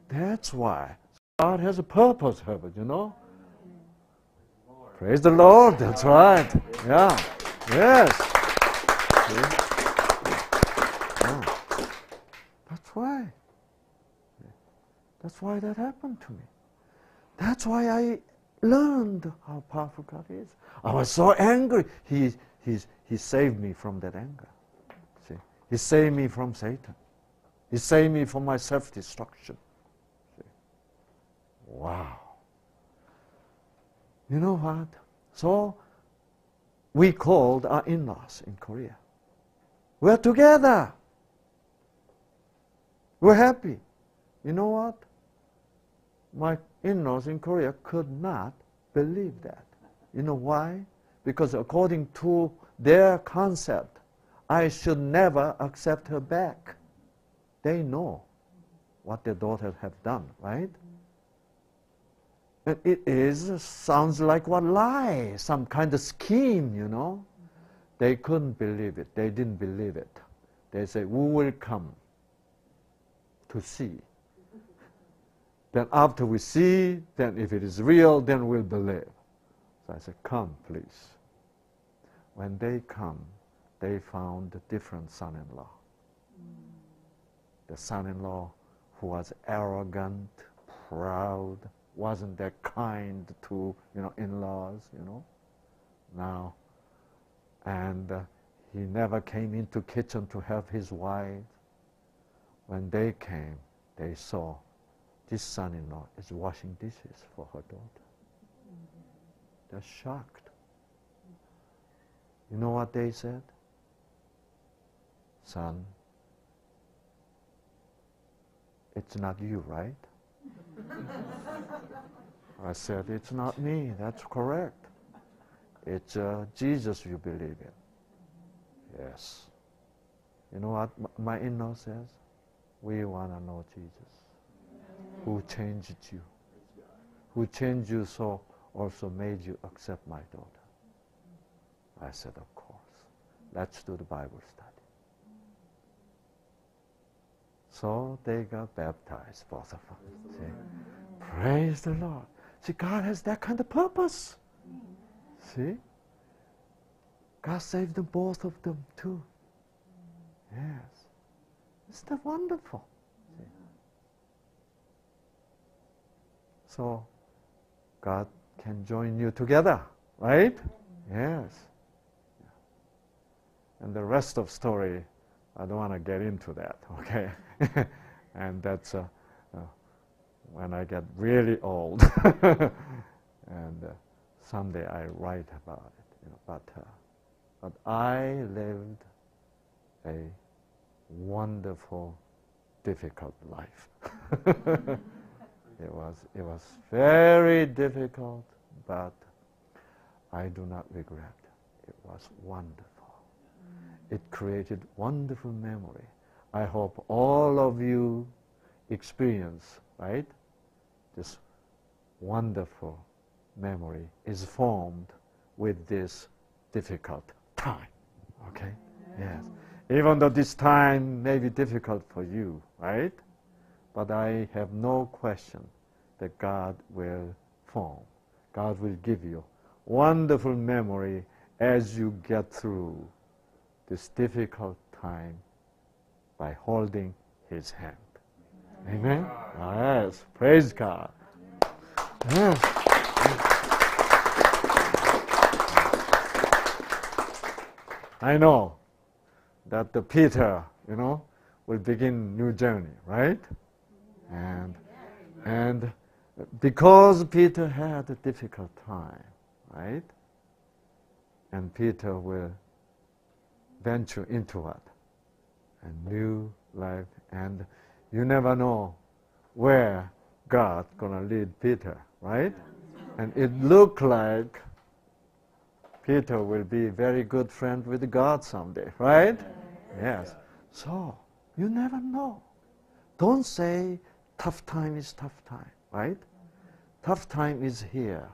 That's why God has a purpose, Herbert, you know? Praise the Lord, that's right. Yeah. Yes. Yeah. That's why. That's why that happened to me. That's why I learned how powerful God is. I was so angry. He saved me from that anger. See? He saved me from Satan. He saved me from my self-destruction. See? Wow. You know what? So we called our in-laws in Korea. We're together. We're happy. You know what? My in-laws in Korea could not believe that. You know why? Because according to their concept, I should never accept her back. They know what their daughters have done, right? And it sounds like what lie, some kind of scheme, you know. They couldn't believe it. They didn't believe it. They say, we will come to see. Then after we see, then if it is real, then we'll believe. So I said, come, please. When they come, they found a different son-in-law. The son-in-law who was arrogant, proud, wasn't that kind to, in-laws, Now, and he never came into kitchen to help his wife. When they came, they saw this son-in-law is washing dishes for her daughter. They're shocked. You know what they said? Son, it's not you, right? I said, it's not me, that's correct. It's Jesus you believe in. Yes. You know what my in-law says? We want to know Jesus. Who changed you? Who changed you so also made you accept my daughter? I said, of course. Let's do the Bible study. So they got baptized, both of them. See? Praise the Lord. See, God has that kind of purpose. See? God saved them, both of them, too. Yes. Isn't that wonderful? See? So, God can join you together, right? Yes. And the rest of story, I don't want to get into that, okay? And that's when I get really old. And someday I write about it. But I lived a wonderful, difficult life. It was very difficult, but I do not regret. It was wonderful. it created wonderful memory. I hope all of you experience, right? This wonderful memory is formed with this difficult time. Okay? Yes. Even though this time may be difficult for you, right? But I have no question that God will form. God will give you wonderful memory as you get through this difficult time by holding His hand. Amen? Yes. Praise God. Yes. I know that the Peter, will begin new journey, right? And because Peter had a difficult time, right? And Peter will venture into what? A new life. And you never know where God's going to lead Peter, right? And it looked like Peter will be a very good friend with God someday, right? Yes. So, you never know. Don't say tough time is tough time, right? Tough time is here.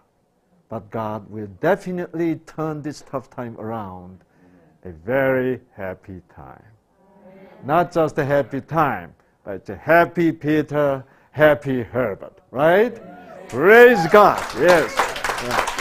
But God will definitely turn this tough time around a very happy time. Not just a happy time, but it's a happy Peter, happy Herbert, right? Praise God. Yes. Yeah.